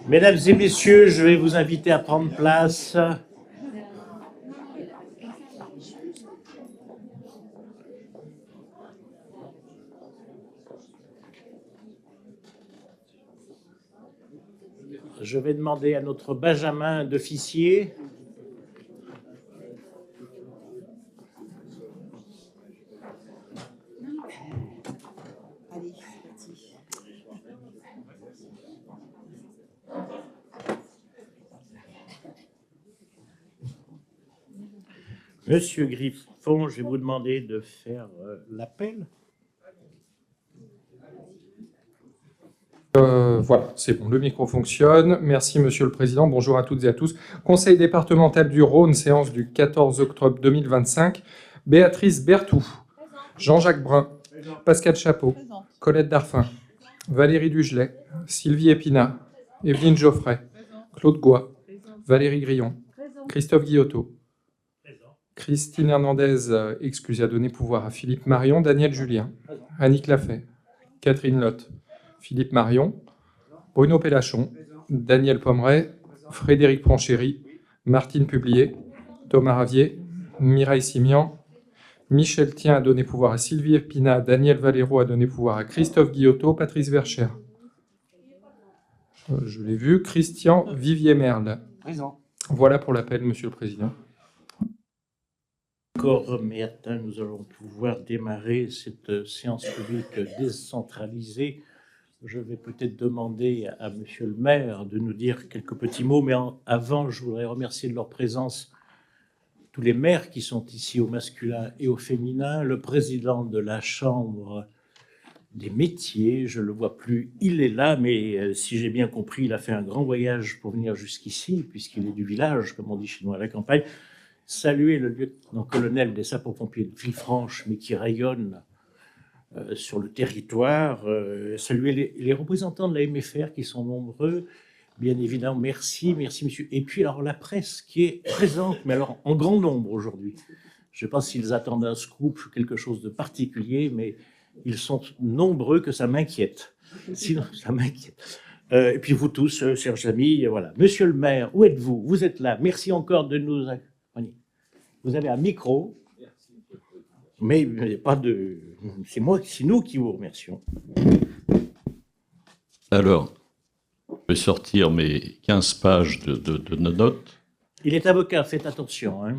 Mesdames et messieurs, je vais vous inviter à prendre place. Je vais demander à notre Benjamin d'officier. Allez, c'est parti. Monsieur Griffon, je vais vous demander de faire l'appel. Voilà, c'est bon, le micro fonctionne. Merci, Monsieur le Président. Bonjour à toutes et à tous. Conseil départemental du Rhône, séance du 14 octobre 2025. Béatrice Berthoud, Jean-Jacques Brun, Pascal Chapeau, Présente. Colette Darfin, Valérie Dugelet, Sylvie Épinat, Evelyne Geoffrey, Claude Goy, Valérie Grillon, Christophe Guillotot, Christine Hernandez, excusée, à donner pouvoir à Philippe Marion, Daniel Julien, Annick Lafay, Catherine Lotte, Philippe Marion, Bruno Pellachon, Daniel Pommeret, Frédéric Pranchéry, Martine Publier, Thomas Ravier, Mireille Simian, Michel Thien a donné pouvoir à Sylvie Épinat, Daniel Valero a donné pouvoir à Christophe Guillotot, Patrice Vercher. Je l'ai vu, Christian Vivier-Merle. Présent. Voilà pour l'appel, Monsieur le Président. Encore, mais attends, nous allons pouvoir démarrer cette séance publique décentralisée. Je vais peut-être demander à Monsieur le maire de nous dire quelques petits mots, mais avant, je voudrais remercier de leur présence tous les maires qui sont ici au masculin et au féminin, le président de la Chambre des métiers, je ne le vois plus, il est là, mais si j'ai bien compris, il a fait un grand voyage pour venir jusqu'ici, puisqu'il est du village, comme on dit chez nous à la campagne. Saluer le lieutenant-colonel des sapeurs-pompiers de Villefranche, mais qui rayonne sur le territoire, saluer les représentants de la MFR qui sont nombreux, bien évidemment, merci monsieur. Et puis alors la presse qui est présente, mais alors en grand nombre aujourd'hui. Je ne sais pas s'ils attendent un scoop, quelque chose de particulier, mais ils sont nombreux que ça m'inquiète. Sinon, ça m'inquiète. Et puis vous tous, chers amis, voilà. Monsieur le maire, où êtes-vous? Vous êtes là. Merci encore de nous accompagner. Vous avez un micro. Mais pas de. C'est nous qui vous remercions. Alors, je vais sortir mes 15 pages de notes. Il est avocat, faites attention. Hein.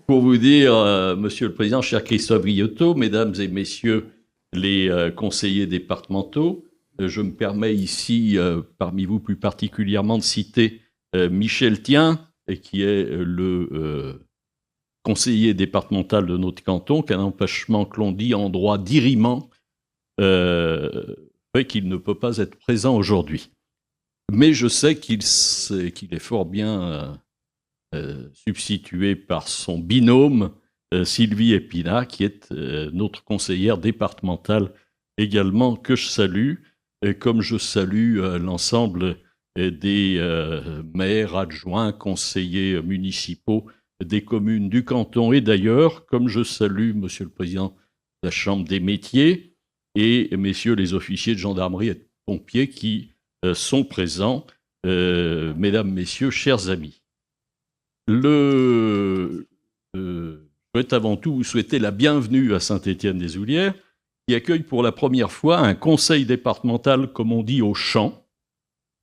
Pour vous dire, Monsieur le Président, cher Christophe Guillotot, Mesdames et Messieurs les conseillers départementaux, je me permets ici, parmi vous plus particulièrement, de citer Michel Thien, qui est le conseiller départemental de notre canton, qu'un empêchement que l'on dit en droit d'irriment fait qu'il ne peut pas être présent aujourd'hui. Mais je sais qu'il est fort bien substitué par son binôme, Sylvie Épinat, qui est notre conseillère départementale également, que je salue, comme je salue l'ensemble des maires, adjoints, conseillers municipaux des communes du canton et d'ailleurs, comme je salue Monsieur le Président de la Chambre des métiers et messieurs les officiers de gendarmerie et de pompiers qui sont présents, mesdames, messieurs, chers amis. Je souhaite avant tout vous souhaiter la bienvenue à Saint-Étienne-des-Oulières, qui accueille pour la première fois un conseil départemental, comme on dit, au champ,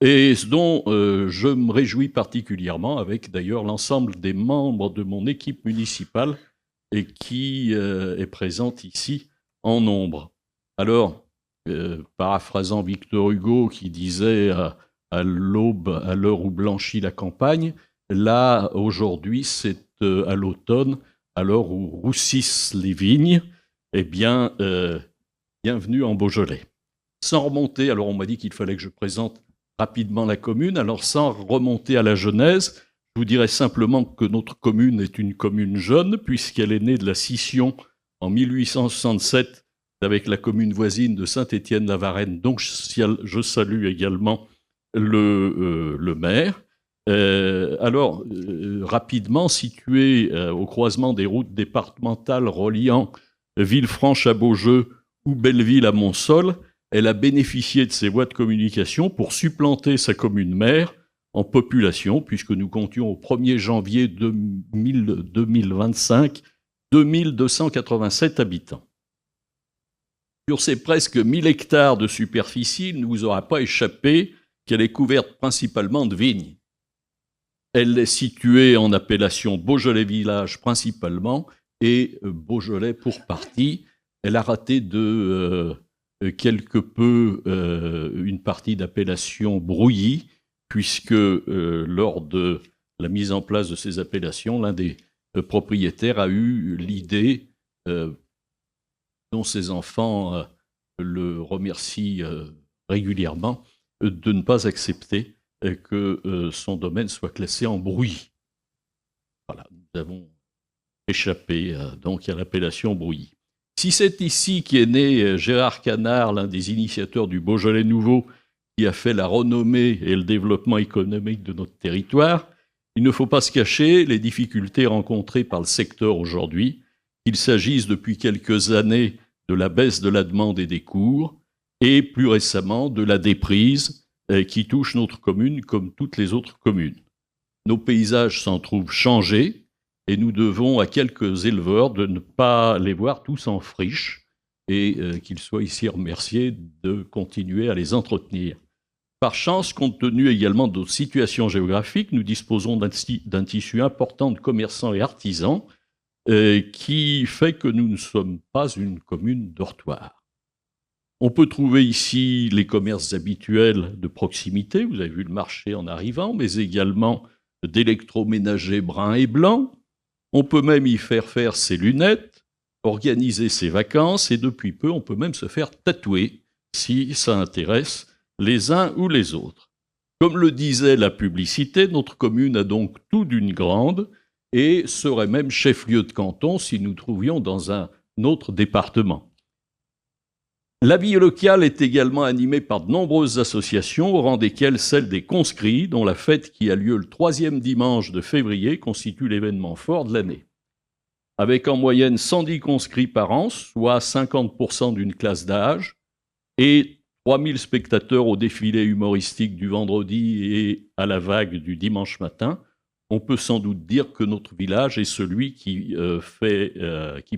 et dont je me réjouis particulièrement, avec d'ailleurs l'ensemble des membres de mon équipe municipale, et qui est présente ici en nombre. Alors, paraphrasant Victor Hugo, qui disait à l'aube, à l'heure où blanchit la campagne, là, aujourd'hui, c'est à l'automne, à l'heure où roussissent les vignes, eh bien, bienvenue en Beaujolais. Sans remonter, alors on m'a dit qu'il fallait que je présente rapidement la commune, alors sans remonter à la genèse, je vous dirais simplement que notre commune est une commune jeune, puisqu'elle est née de la scission en 1867 avec la commune voisine de Saint-Étienne-la-Varenne, donc je salue également le maire. Rapidement, située au croisement des routes départementales reliant Villefranche à Beaujeu ou Belleville à Montsol, elle a bénéficié de ces voies de communication pour supplanter sa commune mère en population, puisque nous comptions au 1er janvier 2025 2287 habitants. Sur ces presque 1000 hectares de superficie, il ne vous aura pas échappé qu'elle est couverte principalement de vignes. Elle est située en appellation Beaujolais Village principalement et Beaujolais pour partie. Elle a raté de quelque peu une partie d'appellation Brouilly, puisque lors de la mise en place de ces appellations, l'un des propriétaires a eu l'idée, dont ses enfants le remercient régulièrement, de ne pas accepter que son domaine soit classé en Brouilly. Voilà, nous avons échappé donc à l'appellation Brouilly. Si c'est ici qu'est né Gérard Canard, l'un des initiateurs du Beaujolais nouveau, qui a fait la renommée et le développement économique de notre territoire, il ne faut pas se cacher les difficultés rencontrées par le secteur aujourd'hui, qu'il s'agisse depuis quelques années de la baisse de la demande et des cours, et plus récemment de la déprise qui touche notre commune comme toutes les autres communes. Nos paysages s'en trouvent changés et nous devons à quelques éleveurs de ne pas les voir tous en friche et qu'ils soient ici remerciés de continuer à les entretenir. Par chance, compte tenu également de notre situation géographique, nous disposons d'un tissu important de commerçants et artisans qui fait que nous ne sommes pas une commune dortoir. On peut trouver ici les commerces habituels de proximité, vous avez vu le marché en arrivant, mais également d'électroménagers bruns et blancs. On peut même y faire ses lunettes, organiser ses vacances, et depuis peu, on peut même se faire tatouer, si ça intéresse les uns ou les autres. Comme le disait la publicité, notre commune a donc tout d'une grande, et serait même chef-lieu de canton si nous trouvions dans un autre département. La vie locale est également animée par de nombreuses associations, au rang desquelles celle des conscrits, dont la fête qui a lieu le 3e dimanche de février constitue l'événement fort de l'année. Avec en moyenne 110 conscrits par an, soit 50% d'une classe d'âge, et 3000 spectateurs au défilé humoristique du vendredi et à la vague du dimanche matin, on peut sans doute dire que notre village est celui qui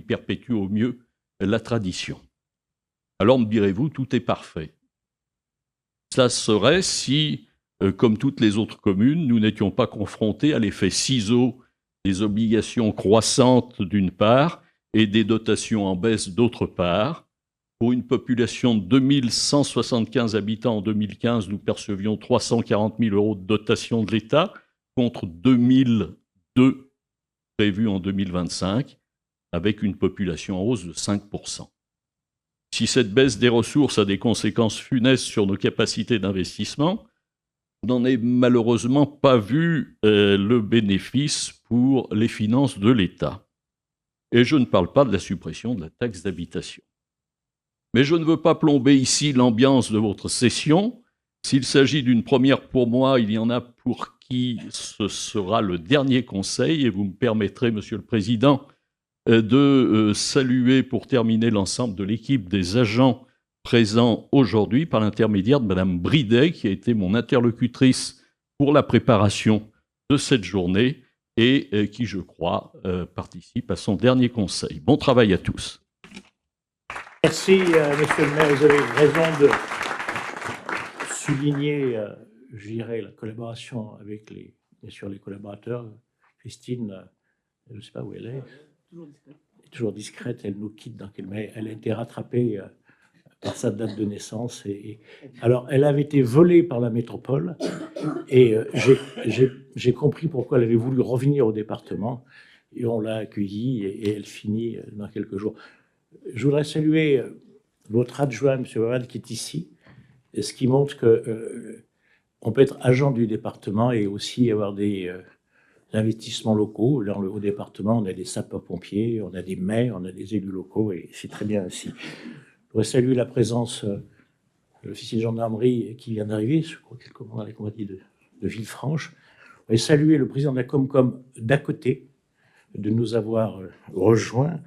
perpétue au mieux la tradition. Alors me direz-vous, tout est parfait. Ça serait si, comme toutes les autres communes, nous n'étions pas confrontés à l'effet ciseau des obligations croissantes d'une part et des dotations en baisse d'autre part. Pour une population de 2175 habitants en 2015, nous percevions 340 000 € de dotation de l'État contre 2002 prévus en 2025, avec une population en hausse de 5%. Si cette baisse des ressources a des conséquences funestes sur nos capacités d'investissement, on n'en est malheureusement pas vu le bénéfice pour les finances de l'État. Et je ne parle pas de la suppression de la taxe d'habitation. Mais je ne veux pas plomber ici l'ambiance de votre session. S'il s'agit d'une première pour moi, il y en a pour qui ce sera le dernier conseil, et vous me permettrez, Monsieur le Président, de saluer pour terminer l'ensemble de l'équipe des agents présents aujourd'hui par l'intermédiaire de Madame Bridet, qui a été mon interlocutrice pour la préparation de cette journée et qui, je crois, participe à son dernier conseil. Bon travail à tous. Merci, Monsieur le maire. Vous avez raison de souligner, je dirais, la collaboration avec bien sûr, les collaborateurs. Christine, je ne sais pas où elle est. Toujours discrète, elle nous quitte mais elle a été rattrapée par sa date de naissance. Alors, elle avait été volée par la métropole et j'ai compris pourquoi elle avait voulu revenir au département et on l'a accueillie et elle finit dans quelques jours. Je voudrais saluer votre adjoint, M. Wawad, qui est ici, ce qui montre qu'on peut être agent du département et aussi avoir des investissements locaux. Dans au département, on a des sapeurs-pompiers, on a des maires, on a des élus locaux, et c'est très bien ainsi. Je voudrais saluer la présence de l'officier de gendarmerie qui vient d'arriver, je crois qu'il commande la compagnie de Villefranche. Je voudrais saluer le président de la Comcom d'à côté, de nous avoir rejoints,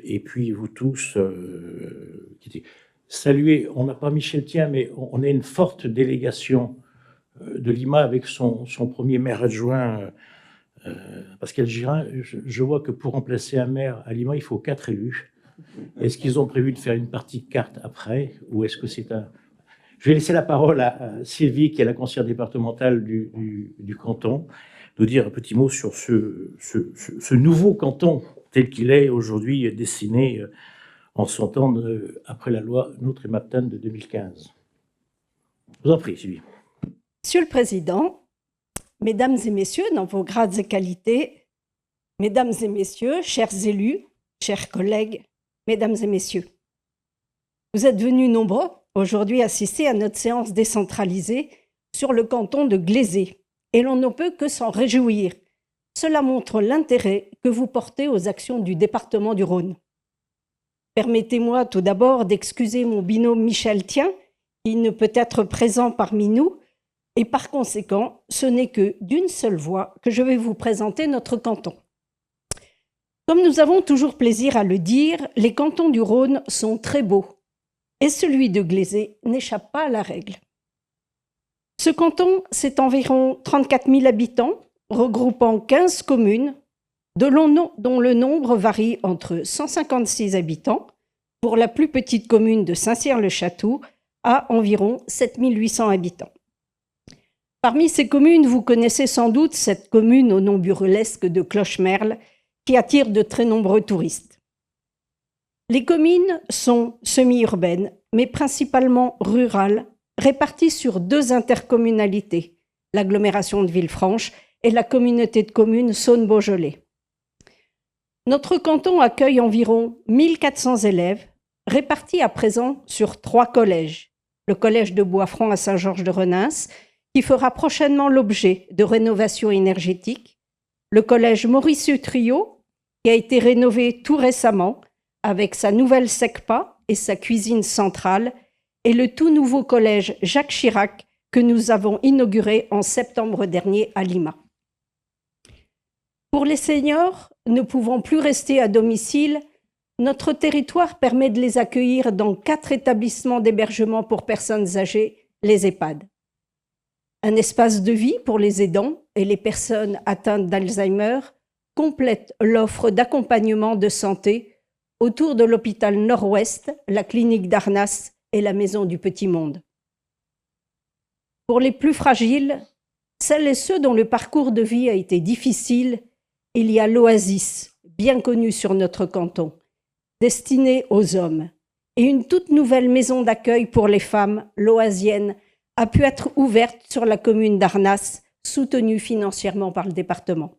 et puis vous tous. saluer, on n'a pas Michel Tien, mais on a une forte délégation de Lima avec son premier maire adjoint, Pascal Girin. Je vois que pour remplacer un maire à Lima, il faut 4 élus. Est-ce qu'ils ont prévu de faire une partie de carte après, ou est-ce que c'est un... Je vais laisser la parole à Sylvie, qui est la conseillère départementale du canton, de dire un petit mot sur ce nouveau canton tel qu'il est aujourd'hui dessiné en son temps après la loi Nôtre-et-Maptam de 2015. Je vous en prie, Sylvie. Monsieur le Président, Mesdames et Messieurs, dans vos grades et qualités, Mesdames et Messieurs, chers élus, chers collègues, Mesdames et Messieurs, vous êtes venus nombreux aujourd'hui assister à notre séance décentralisée sur le canton de Glazé, et l'on ne peut que s'en réjouir. Cela montre l'intérêt que vous portez aux actions du département du Rhône. Permettez-moi tout d'abord d'excuser mon binôme Michel Tien, qui ne peut être présent parmi nous, et par conséquent, ce n'est que d'une seule voix que je vais vous présenter notre canton. Comme nous avons toujours plaisir à le dire, les cantons du Rhône sont très beaux, et celui de Glazé n'échappe pas à la règle. Ce canton, c'est environ 34 000 habitants, regroupant 15 communes, dont le nombre varie entre 156 habitants, pour la plus petite commune de Saint-Cyr-le-Château, à environ 7 800 habitants. Parmi ces communes, vous connaissez sans doute cette commune au nom burlesque de Clochemerle, qui attire de très nombreux touristes. Les communes sont semi-urbaines, mais principalement rurales, réparties sur 2 intercommunalités, l'agglomération de Villefranche et la communauté de communes Saône-Beaujolais. Notre canton accueille environ 1400 élèves, répartis à présent sur 3 collèges. Le collège de Boisfranc à Saint-Georges-de-Renins, qui fera prochainement l'objet de rénovation énergétique, le collège Maurice Utrio, qui a été rénové tout récemment avec sa nouvelle SECPA et sa cuisine centrale, et le tout nouveau collège Jacques Chirac que nous avons inauguré en septembre dernier à Lima. Pour les seniors ne pouvant plus rester à domicile, notre territoire permet de les accueillir dans 4 établissements d'hébergement pour personnes âgées, les EHPAD. Un espace de vie pour les aidants et les personnes atteintes d'Alzheimer complète l'offre d'accompagnement de santé autour de l'hôpital Nord-Ouest, la clinique d'Arnas et la maison du Petit Monde. Pour les plus fragiles, celles et ceux dont le parcours de vie a été difficile, il y a l'Oasis, bien connu sur notre canton, destinée aux hommes, et une toute nouvelle maison d'accueil pour les femmes, l'Oasienne, a pu être ouverte sur la commune d'Arnas, soutenue financièrement par le département.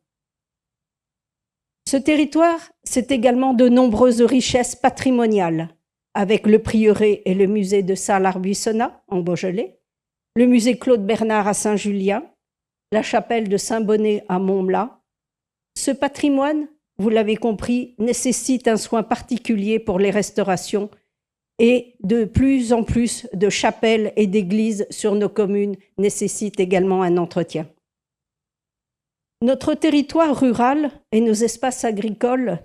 Ce territoire, c'est également de nombreuses richesses patrimoniales, avec le prieuré et le musée de Salles-Arbuissonnat en Beaujolais, le musée Claude Bernard à Saint-Julien, la chapelle de Saint-Bonnet à Montmlat. Ce patrimoine, vous l'avez compris, nécessite un soin particulier pour les restaurations et de plus en plus de chapelles et d'églises sur nos communes nécessitent également un entretien. Notre territoire rural et nos espaces agricoles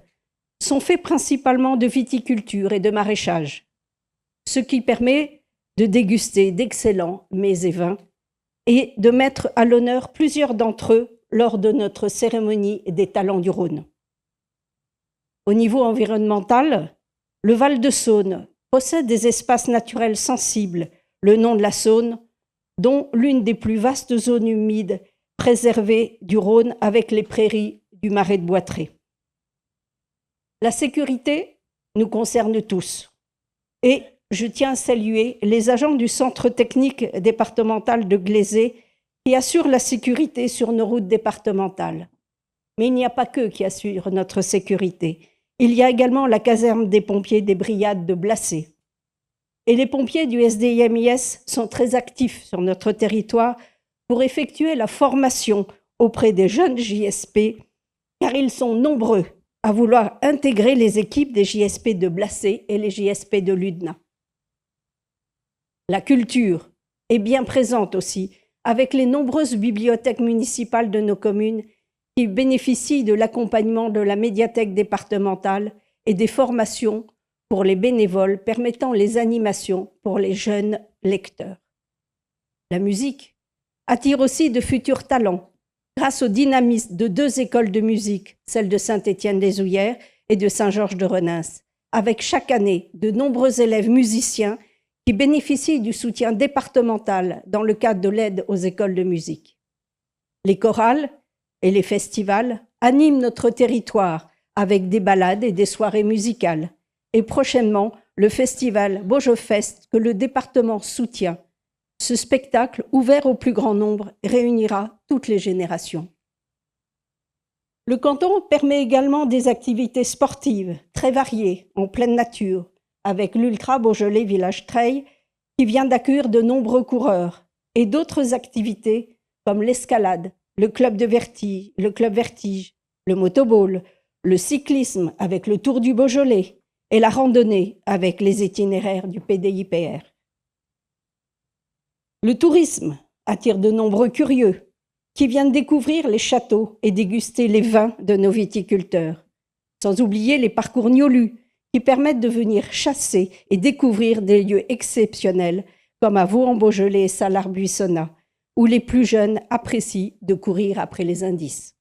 sont faits principalement de viticulture et de maraîchage, ce qui permet de déguster d'excellents mets et vins et de mettre à l'honneur plusieurs d'entre eux lors de notre cérémonie des talents du Rhône. Au niveau environnemental, le Val-de-Saône possède des espaces naturels sensibles, le long de la Saône, dont l'une des plus vastes zones humides préservées du Rhône avec les prairies du Marais de Boitré. La sécurité nous concerne tous et je tiens à saluer les agents du Centre technique départemental de Glazé qui assurent la sécurité sur nos routes départementales. Mais il n'y a pas qu'eux qui assurent notre sécurité. Il y a également la caserne des pompiers des Briades de Blacé. Et les pompiers du SDIMIS sont très actifs sur notre territoire pour effectuer la formation auprès des jeunes JSP, car ils sont nombreux à vouloir intégrer les équipes des JSP de Blacé et les JSP de Ludna. La culture est bien présente aussi, avec les nombreuses bibliothèques municipales de nos communes qui bénéficient de l'accompagnement de la médiathèque départementale et des formations pour les bénévoles permettant les animations pour les jeunes lecteurs. La musique attire aussi de futurs talents grâce au dynamisme de 2 écoles de musique, celle de Saint-Étienne-des-Ouillères et de Saint-Georges-de-Renens, avec chaque année de nombreux élèves musiciens qui bénéficient du soutien départemental dans le cadre de l'aide aux écoles de musique. Les chorales et les festivals animent notre territoire avec des balades et des soirées musicales. Et prochainement, le festival Beaujeu-Fest que le département soutient. Ce spectacle, ouvert au plus grand nombre, réunira toutes les générations. Le canton permet également des activités sportives très variées, en pleine nature, avec l'Ultra Beaujolais Village Trail, qui vient d'accueillir de nombreux coureurs, et d'autres activités comme l'escalade, le club vertige, le motoball, le cyclisme avec le Tour du Beaujolais, et la randonnée avec les itinéraires du PDIPR. Le tourisme attire de nombreux curieux qui viennent découvrir les châteaux et déguster les vins de nos viticulteurs, sans oublier les parcours Niolu qui permettent de venir chasser et découvrir des lieux exceptionnels comme à Vaux-en-Beaujolais et Salars-Buissonnat, où les plus jeunes apprécient de courir après les indices.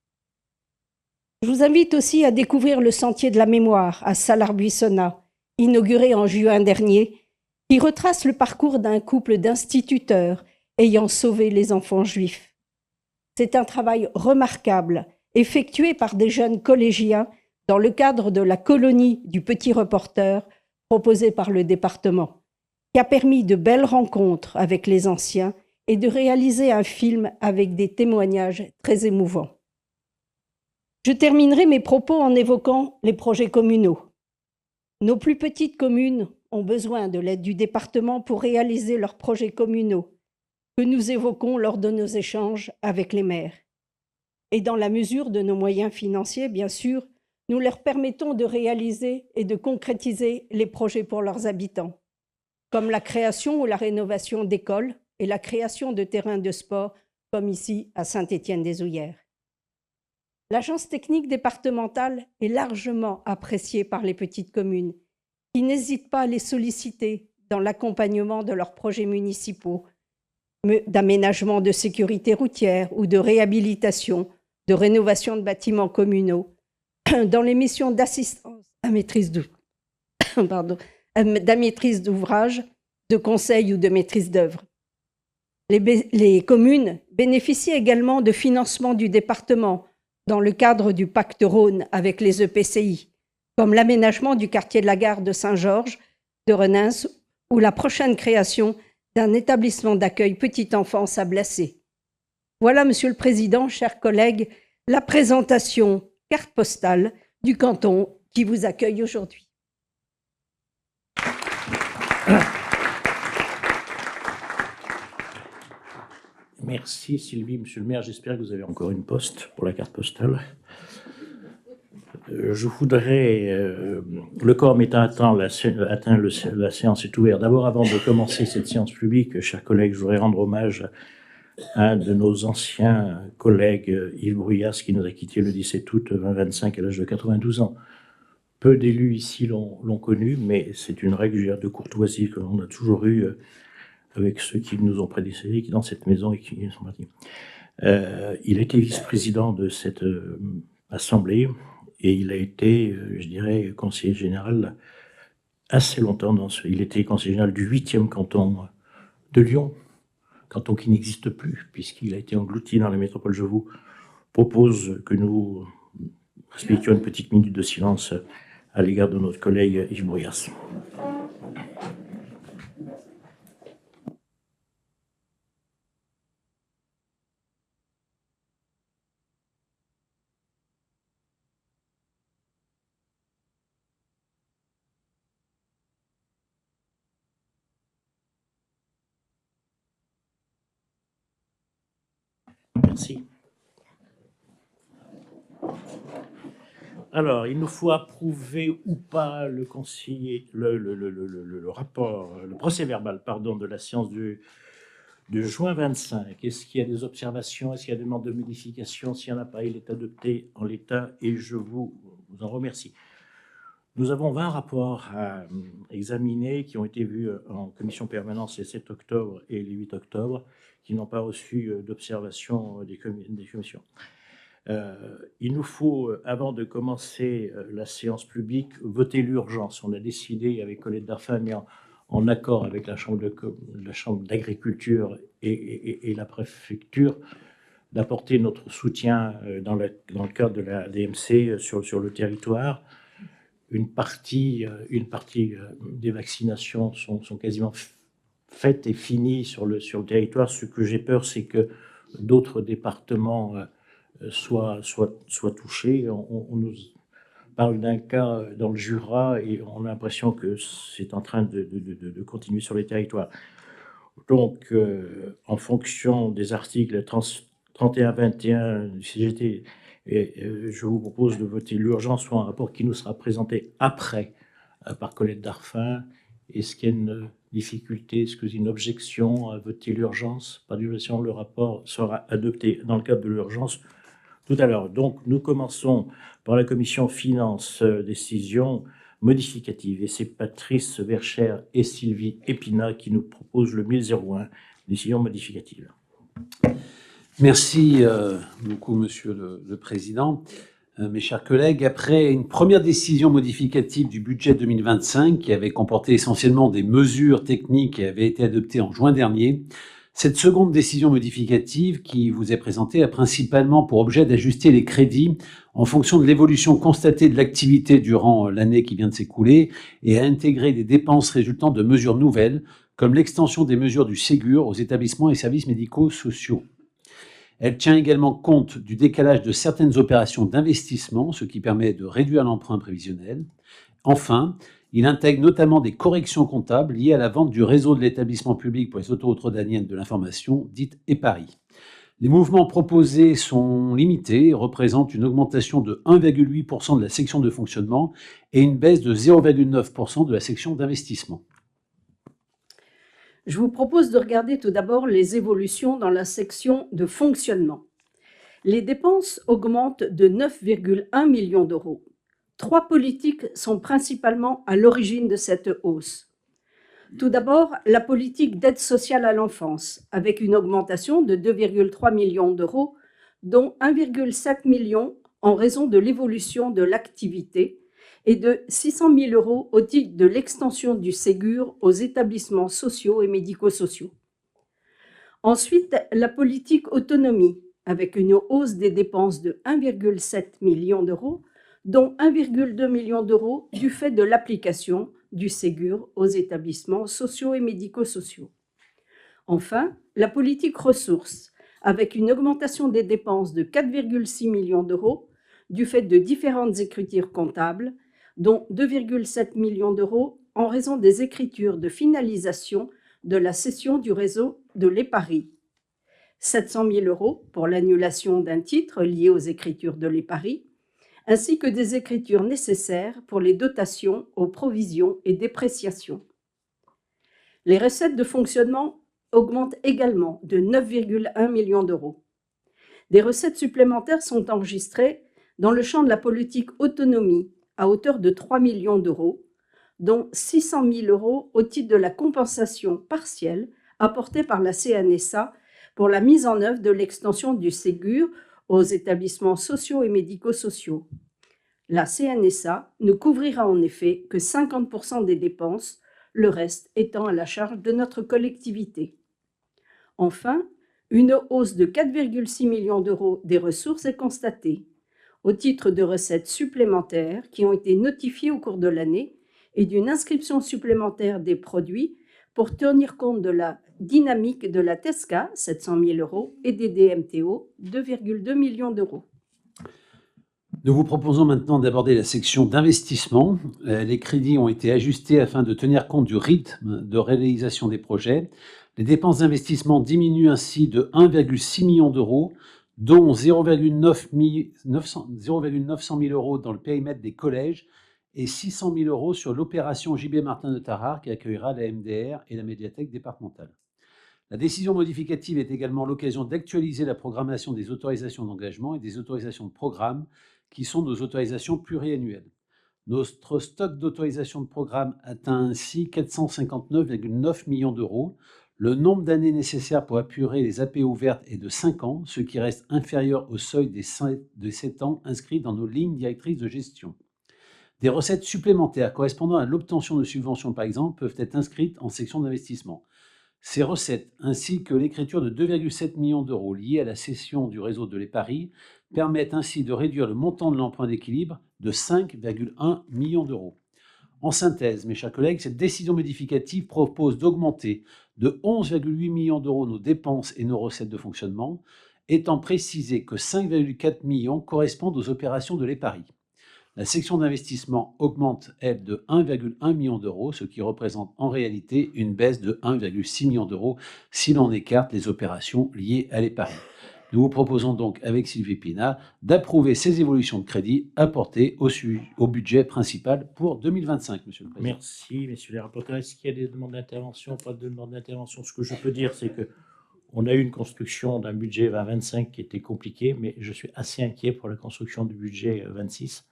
Je vous invite aussi à découvrir le Sentier de la Mémoire à Salars-Buissonnat, inauguré en juin dernier, qui retrace le parcours d'un couple d'instituteurs ayant sauvé les enfants juifs. C'est un travail remarquable, effectué par des jeunes collégiens dans le cadre de la colonie du Petit Reporter proposée par le département, qui a permis de belles rencontres avec les anciens et de réaliser un film avec des témoignages très émouvants. Je terminerai mes propos en évoquant les projets communaux. Nos plus petites communes ont besoin de l'aide du département pour réaliser leurs projets communaux, que nous évoquons lors de nos échanges avec les maires. Et dans la mesure de nos moyens financiers, bien sûr, nous leur permettons de réaliser et de concrétiser les projets pour leurs habitants, comme la création ou la rénovation d'écoles et la création de terrains de sport, comme ici à Saint-Étienne-des-Ouillères. L'agence technique départementale est largement appréciée par les petites communes, qui n'hésitent pas à les solliciter dans l'accompagnement de leurs projets municipaux, d'aménagement de sécurité routière ou de réhabilitation, de rénovation de bâtiments communaux, dans les missions d'assistance à maîtrise d'ouvrage, de conseil ou de maîtrise d'œuvre. Les communes bénéficient également de financements du département dans le cadre du pacte Rhône avec les EPCI, comme l'aménagement du quartier de la gare de Saint-Georges, de Renens, ou la prochaine création d'un établissement d'accueil petite enfance à Blessé. Voilà, Monsieur le Président, chers collègues, la présentation carte postale du canton qui vous accueille aujourd'hui. Merci Sylvie, Monsieur le maire. J'espère que vous avez encore une poste pour la carte postale. Je voudrais, le quorum étant atteint, la séance est ouverte. D'abord, avant de commencer cette séance publique, chers collègues, je voudrais rendre hommage à un de nos anciens collègues, Yves Bruyas, qui nous a quittés le 17 août 2025 à l'âge de 92 ans. Peu d'élus ici l'ont connu, mais c'est une règle de courtoisie que l'on a toujours eue avec ceux qui nous ont prédécédés, qui sont dans cette maison et qui sont partis. Il a été vice-président de cette assemblée et il a été, je dirais, conseiller général assez longtemps. Il était conseiller général du 8e canton de Lyon, canton qui n'existe plus puisqu'il a été englouti dans la métropole. Je vous propose que nous respections une petite minute de silence à l'égard de notre collègue Yves Bruyas. Merci. Alors, il nous faut approuver ou pas le rapport, le procès-verbal, pardon, de la séance de juin 25. Est-ce qu'il y a des observations? Est-ce qu'il y a des demandes de modification? S'il n'y en a pas, il est adopté en l'état et je vous en remercie. Nous avons 20 rapports à examiner qui ont été vus en commission permanente le 7 octobre et le 8 octobre, qui n'ont pas reçu d'observation des commissions. Il nous faut, avant de commencer la séance publique, voter l'urgence. On a décidé avec Colette Darfin, mais en accord avec la Chambre d'agriculture et la préfecture, d'apporter notre soutien dans le cadre de la DMC sur le territoire. Une partie des vaccinations sont quasiment faites et finies sur le territoire. Ce que j'ai peur, c'est que d'autres départements soient touchés. On nous parle d'un cas dans le Jura et on a l'impression que c'est en train de continuer sur les territoires. Donc, en fonction des articles 31-21 du CGT, je vous propose de voter l'urgence sur un rapport qui nous sera présenté après par Colette Darfin. Est-ce qu'il y a une difficulté, est-ce qu'il y a une objection à voter l'urgence? Pas d'objection, le rapport sera adopté dans le cadre de l'urgence tout à l'heure. Donc, nous commençons par la commission finances, décision modificative. Et c'est Patrice Verchères et Sylvie Épinat qui nous proposent le 1001, décision modificative. Merci beaucoup, Monsieur le Président. Mes chers collègues, après une première décision modificative du budget 2025 qui avait comporté essentiellement des mesures techniques et avait été adoptée en juin dernier, cette seconde décision modificative qui vous est présentée a principalement pour objet d'ajuster les crédits en fonction de l'évolution constatée de l'activité durant l'année qui vient de s'écouler et à intégrer des dépenses résultant de mesures nouvelles comme l'extension des mesures du Ségur aux établissements et services médicaux sociaux. Elle tient également compte du décalage de certaines opérations d'investissement, ce qui permet de réduire l'emprunt prévisionnel. Enfin, il intègre notamment des corrections comptables liées à la vente du réseau de l'établissement public pour les autoroutes rhodaniennes de l'information, dite EPARI. Les mouvements proposés sont limités et représentent une augmentation de 1,8% de la section de fonctionnement et une baisse de 0,9% de la section d'investissement. Je vous propose de regarder tout d'abord les évolutions dans la section de fonctionnement. Les dépenses augmentent de 9,1 millions d'euros. 3 politiques sont principalement à l'origine de cette hausse. Tout d'abord, la politique d'aide sociale à l'enfance, avec une augmentation de 2,3 millions d'euros, dont 1,7 million en raison de l'évolution de l'activité, et de 600 000 euros au titre de l'extension du Ségur aux établissements sociaux et médico-sociaux. Ensuite, la politique autonomie, avec une hausse des dépenses de 1,7 million d'euros, dont 1,2 million d'euros du fait de l'application du Ségur aux établissements sociaux et médico-sociaux. Enfin, la politique ressources, avec une augmentation des dépenses de 4,6 millions d'euros du fait de différentes écritures comptables, dont 2,7 millions d'euros en raison des écritures de finalisation de la cession du réseau de l'EPARI, 700 000 euros pour l'annulation d'un titre lié aux écritures de l'EPARI, ainsi que des écritures nécessaires pour les dotations aux provisions et dépréciations. Les recettes de fonctionnement augmentent également de 9,1 millions d'euros. Des recettes supplémentaires sont enregistrées dans le champ de la politique autonomie, à hauteur de 3 millions d'euros, dont 600 000 euros au titre de la compensation partielle apportée par la CNSA pour la mise en œuvre de l'extension du Ségur aux établissements sociaux et médico-sociaux. La CNSA ne couvrira en effet que 50% des dépenses, le reste étant à la charge de notre collectivité. Enfin, une hausse de 4,6 millions d'euros des ressources est constatée, au titre de recettes supplémentaires qui ont été notifiées au cours de l'année et d'une inscription supplémentaire des produits pour tenir compte de la dynamique de la TESCA, 700 000 euros, et des DMTO, 2,2 millions d'euros. Nous vous proposons maintenant d'aborder la section d'investissement. Les crédits ont été ajustés afin de tenir compte du rythme de réalisation des projets. Les dépenses d'investissement diminuent ainsi de 1,6 million d'euros, dont 0,900 000 euros dans le périmètre des collèges et 600 000 euros sur l'opération JB Martin de Tarare qui accueillera la MDR et la médiathèque départementale. La décision modificative est également l'occasion d'actualiser la programmation des autorisations d'engagement et des autorisations de programme qui sont nos autorisations pluriannuelles. Notre stock d'autorisation de programme atteint ainsi 459,9 millions d'euros. Le nombre d'années nécessaires pour apurer les AP ouvertes est de 5 ans, ce qui reste inférieur au seuil de 7 ans inscrit dans nos lignes directrices de gestion. Des recettes supplémentaires correspondant à l'obtention de subventions, par exemple, peuvent être inscrites en section d'investissement. Ces recettes, ainsi que l'écriture de 2,7 millions d'euros liés à la cession du réseau de l'EPARI, permettent ainsi de réduire le montant de l'emprunt d'équilibre de 5,1 millions d'euros. En synthèse, mes chers collègues, cette décision modificative propose d'augmenter de 11,8 millions d'euros nos dépenses et nos recettes de fonctionnement, étant précisé que 5,4 millions correspondent aux opérations de l'EPARI. La section d'investissement augmente, elle, de 1,1 million d'euros, ce qui représente en réalité une baisse de 1,6 million d'euros si l'on écarte les opérations liées à l'EPARI. Nous vous proposons donc, avec Sylvie Pinat, d'approuver ces évolutions de crédit apportées au budget principal pour 2025, Monsieur le Président. Merci, messieurs les rapporteurs. Est-ce qu'il y a des demandes d'intervention? Pas de demandes d'intervention. Ce que je peux dire, c'est qu'on a eu une construction d'un budget 2025 qui était compliqué, mais je suis assez inquiet pour la construction du budget 26.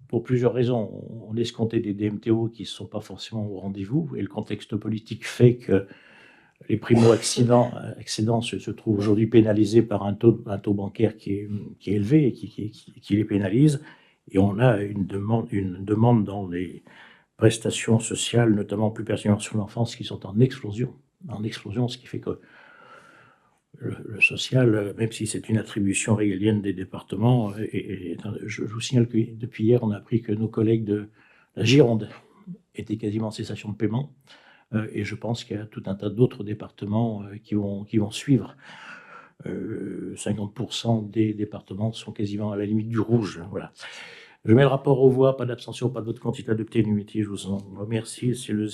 Pour plusieurs raisons. On escomptait des DMTO qui ne sont pas forcément au rendez-vous, et le contexte politique fait que les primo-accédants se trouvent aujourd'hui pénalisés par un taux bancaire qui est élevé et qui les pénalise. Et on a une demande dans les prestations sociales, notamment plus pertinentes sur l'enfance, qui sont en explosion, ce qui fait que le social, même si c'est une attribution régalienne des départements, et je vous signale que depuis hier, on a appris que nos collègues de la Gironde étaient quasiment en cessation de paiement, et je pense qu'il y a tout un tas d'autres départements qui vont suivre. 50% des départements sont quasiment à la limite du rouge. Voilà. Je mets le rapport aux voix, pas d'abstention, pas de vote contre, adopté, l'unité, je vous en remercie. C'est le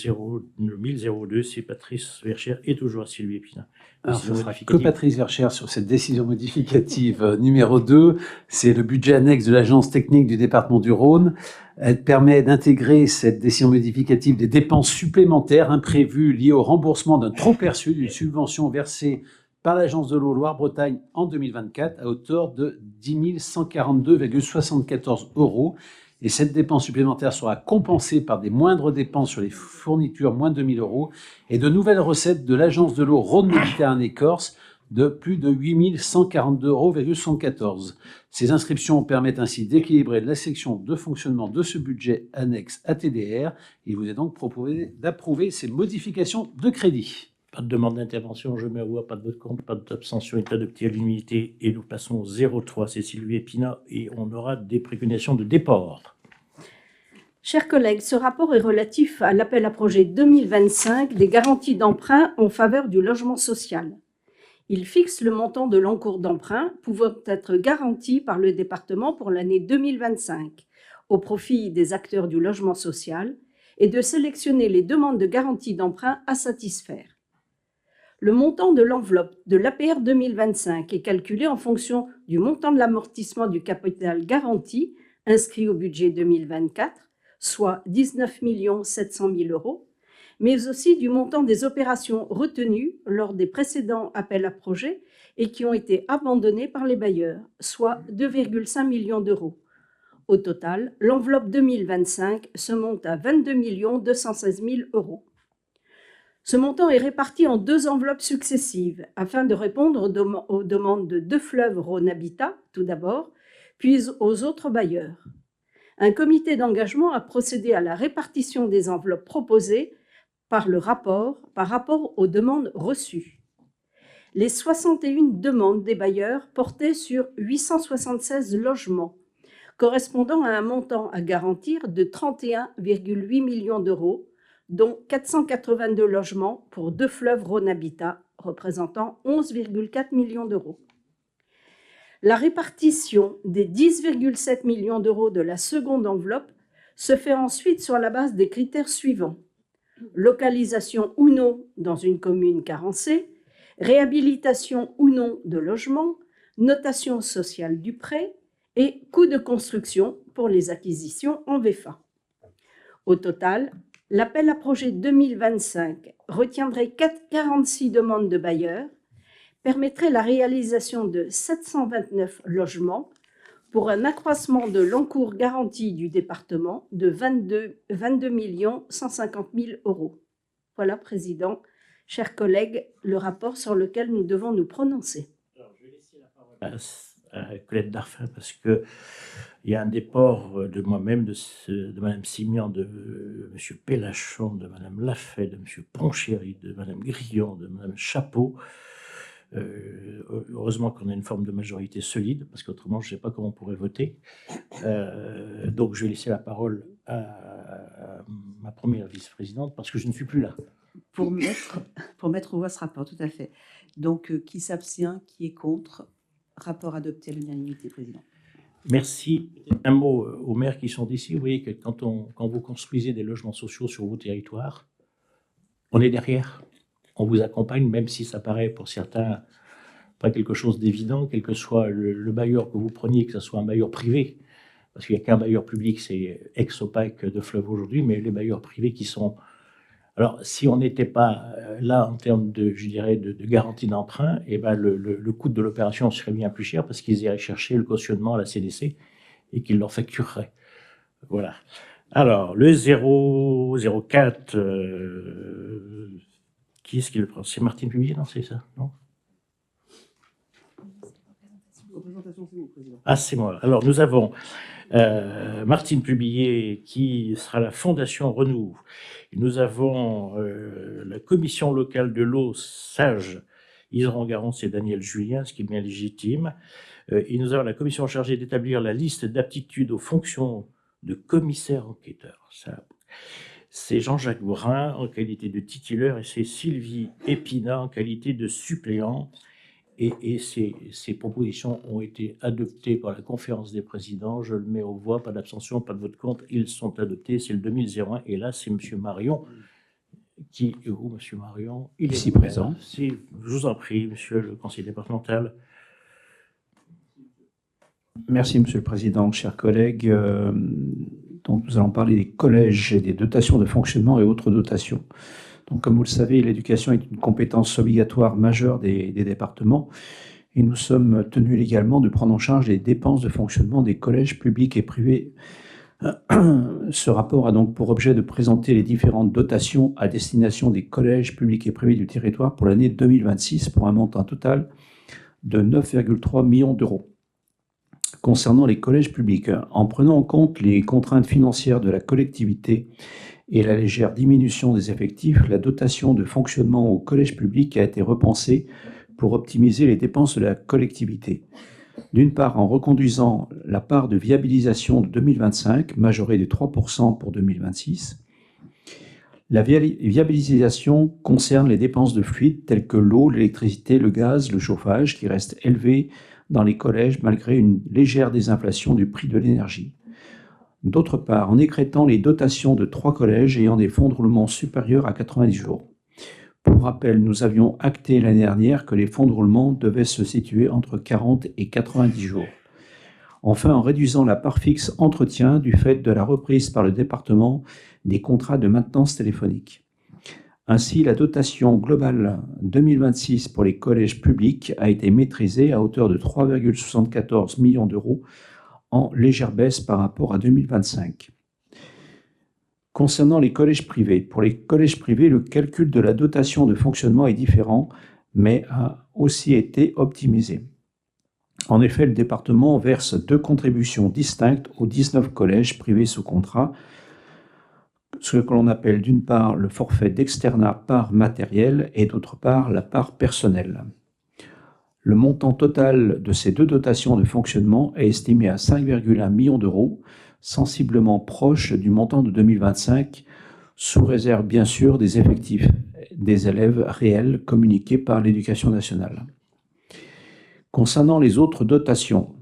1002, c'est Patrice Verchères et toujours Sylvie Pinat. Alors, ce sera que Patrice Verchères sur cette décision modificative numéro 2. C'est le budget annexe de l'Agence technique du département du Rhône. Elle permet d'intégrer cette décision modificative des dépenses supplémentaires imprévues liées au remboursement d'un trop perçu d'une subvention versée par l'Agence de l'eau Loire-Bretagne en 2024 à hauteur de 10 142,74 €. Et cette dépense supplémentaire sera compensée par des moindres dépenses sur les fournitures, moins de 2 000 € et de nouvelles recettes de l'Agence de l'eau Rhône-Méditerranée-Corse de plus de 8 142,74 €. Ces inscriptions permettent ainsi d'équilibrer la section de fonctionnement de ce budget annexe ATDR. Il vous est donc proposé d'approuver ces modifications de crédit. Pas de demande d'intervention, je mets à voix, pas de vote contre, pas d'abstention, est adopté à l'unité. Et nous passons au 03, c'est Sylvie Pinat, et on aura des préconisations de déport. Chers collègues, ce rapport est relatif à l'appel à projet 2025 des garanties d'emprunt en faveur du logement social. Il fixe le montant de l'encours d'emprunt pouvant être garanti par le département pour l'année 2025 au profit des acteurs du logement social et de sélectionner les demandes de garantie d'emprunt à satisfaire. Le montant de l'enveloppe de l'APR 2025 est calculé en fonction du montant de l'amortissement du capital garanti inscrit au budget 2024, soit 19 700 000 €, mais aussi du montant des opérations retenues lors des précédents appels à projets et qui ont été abandonnés par les bailleurs, soit 2,5 millions d'euros. Au total, l'enveloppe 2025 se monte à 22 216 000 €. Ce montant est réparti en 2 enveloppes successives afin de répondre aux demandes de Deux Fleuves Rhône Habitat, tout d'abord, puis aux autres bailleurs. Un comité d'engagement a procédé à la répartition des enveloppes proposées par rapport aux demandes reçues. Les 61 demandes des bailleurs portaient sur 876 logements, correspondant à un montant à garantir de 31,8 millions d'euros, dont 482 logements pour Deux Fleuves Rhône Habitat, représentant 11,4 millions d'euros. La répartition des 10,7 millions d'euros de la seconde enveloppe se fait ensuite sur la base des critères suivants: localisation ou non dans une commune carencée, réhabilitation ou non de logement, notation sociale du prêt et coût de construction pour les acquisitions en VFA. Au total, l'appel à projet 2025 retiendrait 46 demandes de bailleurs, permettrait la réalisation de 729 logements pour un accroissement de l'encours garanti du département de 22 150 000 €. Voilà, Président, chers collègues, le rapport sur lequel nous devons nous prononcer. Alors, je vais laisser la parole à Colette Darphin parce qu'il y a un déport de moi-même, de Mme Simian, de M. Pélachon, de Mme Lafay, de M. Ponchéry, de Mme Grillon, de Mme Chapeau. Heureusement qu'on a une forme de majorité solide, parce qu'autrement, je ne sais pas comment on pourrait voter. Donc, je vais laisser la parole à ma première vice-présidente, parce que je ne suis plus là. Pour mettre au voie ce rapport, tout à fait. Donc, qui s'abstient, qui est contre? Rapport adopté à l'unanimité, Président. Merci. Un mot aux maires qui sont ici. Vous voyez que quand vous construisez des logements sociaux sur vos territoires, on est derrière. On vous accompagne, même si ça paraît pour certains pas quelque chose d'évident, quel que soit le bailleur que vous preniez, que ce soit un bailleur privé, parce qu'il n'y a qu'un bailleur public, c'est ex-opaque de Fleuve aujourd'hui, mais les bailleurs privés qui sont... Alors, si on n'était pas là en termes je dirais, de garantie d'emprunt, eh ben le coût de l'opération serait bien plus cher parce qu'ils iraient chercher le cautionnement à la CDC et qu'ils leur factureraient. Voilà. Alors, le 004, qui est-ce qui le prend? C'est Martine Pubier, non? C'est ça, non? Ah, c'est moi. Alors, nous avons Martine Pubier qui sera la Fondation Renou. Nous avons la commission locale de l'eau, SAGE, Isran Garance et Daniel Julien, ce qui est bien légitime. Et nous avons la commission chargée d'établir la liste d'aptitudes aux fonctions de commissaire enquêteur. Ça, c'est Jean-Jacques Brun en qualité de titulaire et c'est Sylvie Épinat en qualité de suppléant. Et ces propositions ont été adoptées par la conférence des présidents. Je le mets aux voix, pas d'abstention, pas de vote contre. Ils sont adoptés, c'est le 2001. Et là, c'est M. Marion qui est où, M. Marion? Il est ici présent. Je vous en prie, monsieur le conseiller départemental. Merci, Monsieur le Président, chers collègues. Donc, nous allons parler des collèges et des dotations de fonctionnement et autres dotations. Donc, comme vous le savez, l'éducation est une compétence obligatoire majeure des départements et nous sommes tenus légalement de prendre en charge les dépenses de fonctionnement des collèges publics et privés. Ce rapport a donc pour objet de présenter les différentes dotations à destination des collèges publics et privés du territoire pour l'année 2026 pour un montant total de 9,3 millions d'euros. Concernant les collèges publics, en prenant en compte les contraintes financières de la collectivité et la légère diminution des effectifs, la dotation de fonctionnement au collège public a été repensée pour optimiser les dépenses de la collectivité. D'une part, en reconduisant la part de viabilisation de 2025, majorée de 3% pour 2026. La viabilisation concerne les dépenses de fluides telles que l'eau, l'électricité, le gaz, le chauffage, qui restent élevés dans les collèges malgré une légère désinflation du prix de l'énergie. D'autre part, en écrêtant les dotations de 3 collèges ayant des fonds de roulement supérieurs à 90 jours. Pour rappel, nous avions acté l'année dernière que les fonds de roulement devaient se situer entre 40 et 90 jours. Enfin, en réduisant la part fixe entretien du fait de la reprise par le département des contrats de maintenance téléphonique. Ainsi, la dotation globale 2026 pour les collèges publics a été maîtrisée à hauteur de 3,74 millions d'euros en légère baisse par rapport à 2025. Concernant les collèges privés, pour les collèges privés, le calcul de la dotation de fonctionnement est différent, mais a aussi été optimisé. En effet, le département verse 2 contributions distinctes aux 19 collèges privés sous contrat, ce que l'on appelle d'une part le forfait d'externat par matériel et d'autre part la part personnelle. Le montant total de ces 2 dotations de fonctionnement est estimé à 5,1 millions d'euros, sensiblement proche du montant de 2025, sous réserve bien sûr des effectifs des élèves réels communiqués par l'Éducation nationale. Concernant les autres dotations,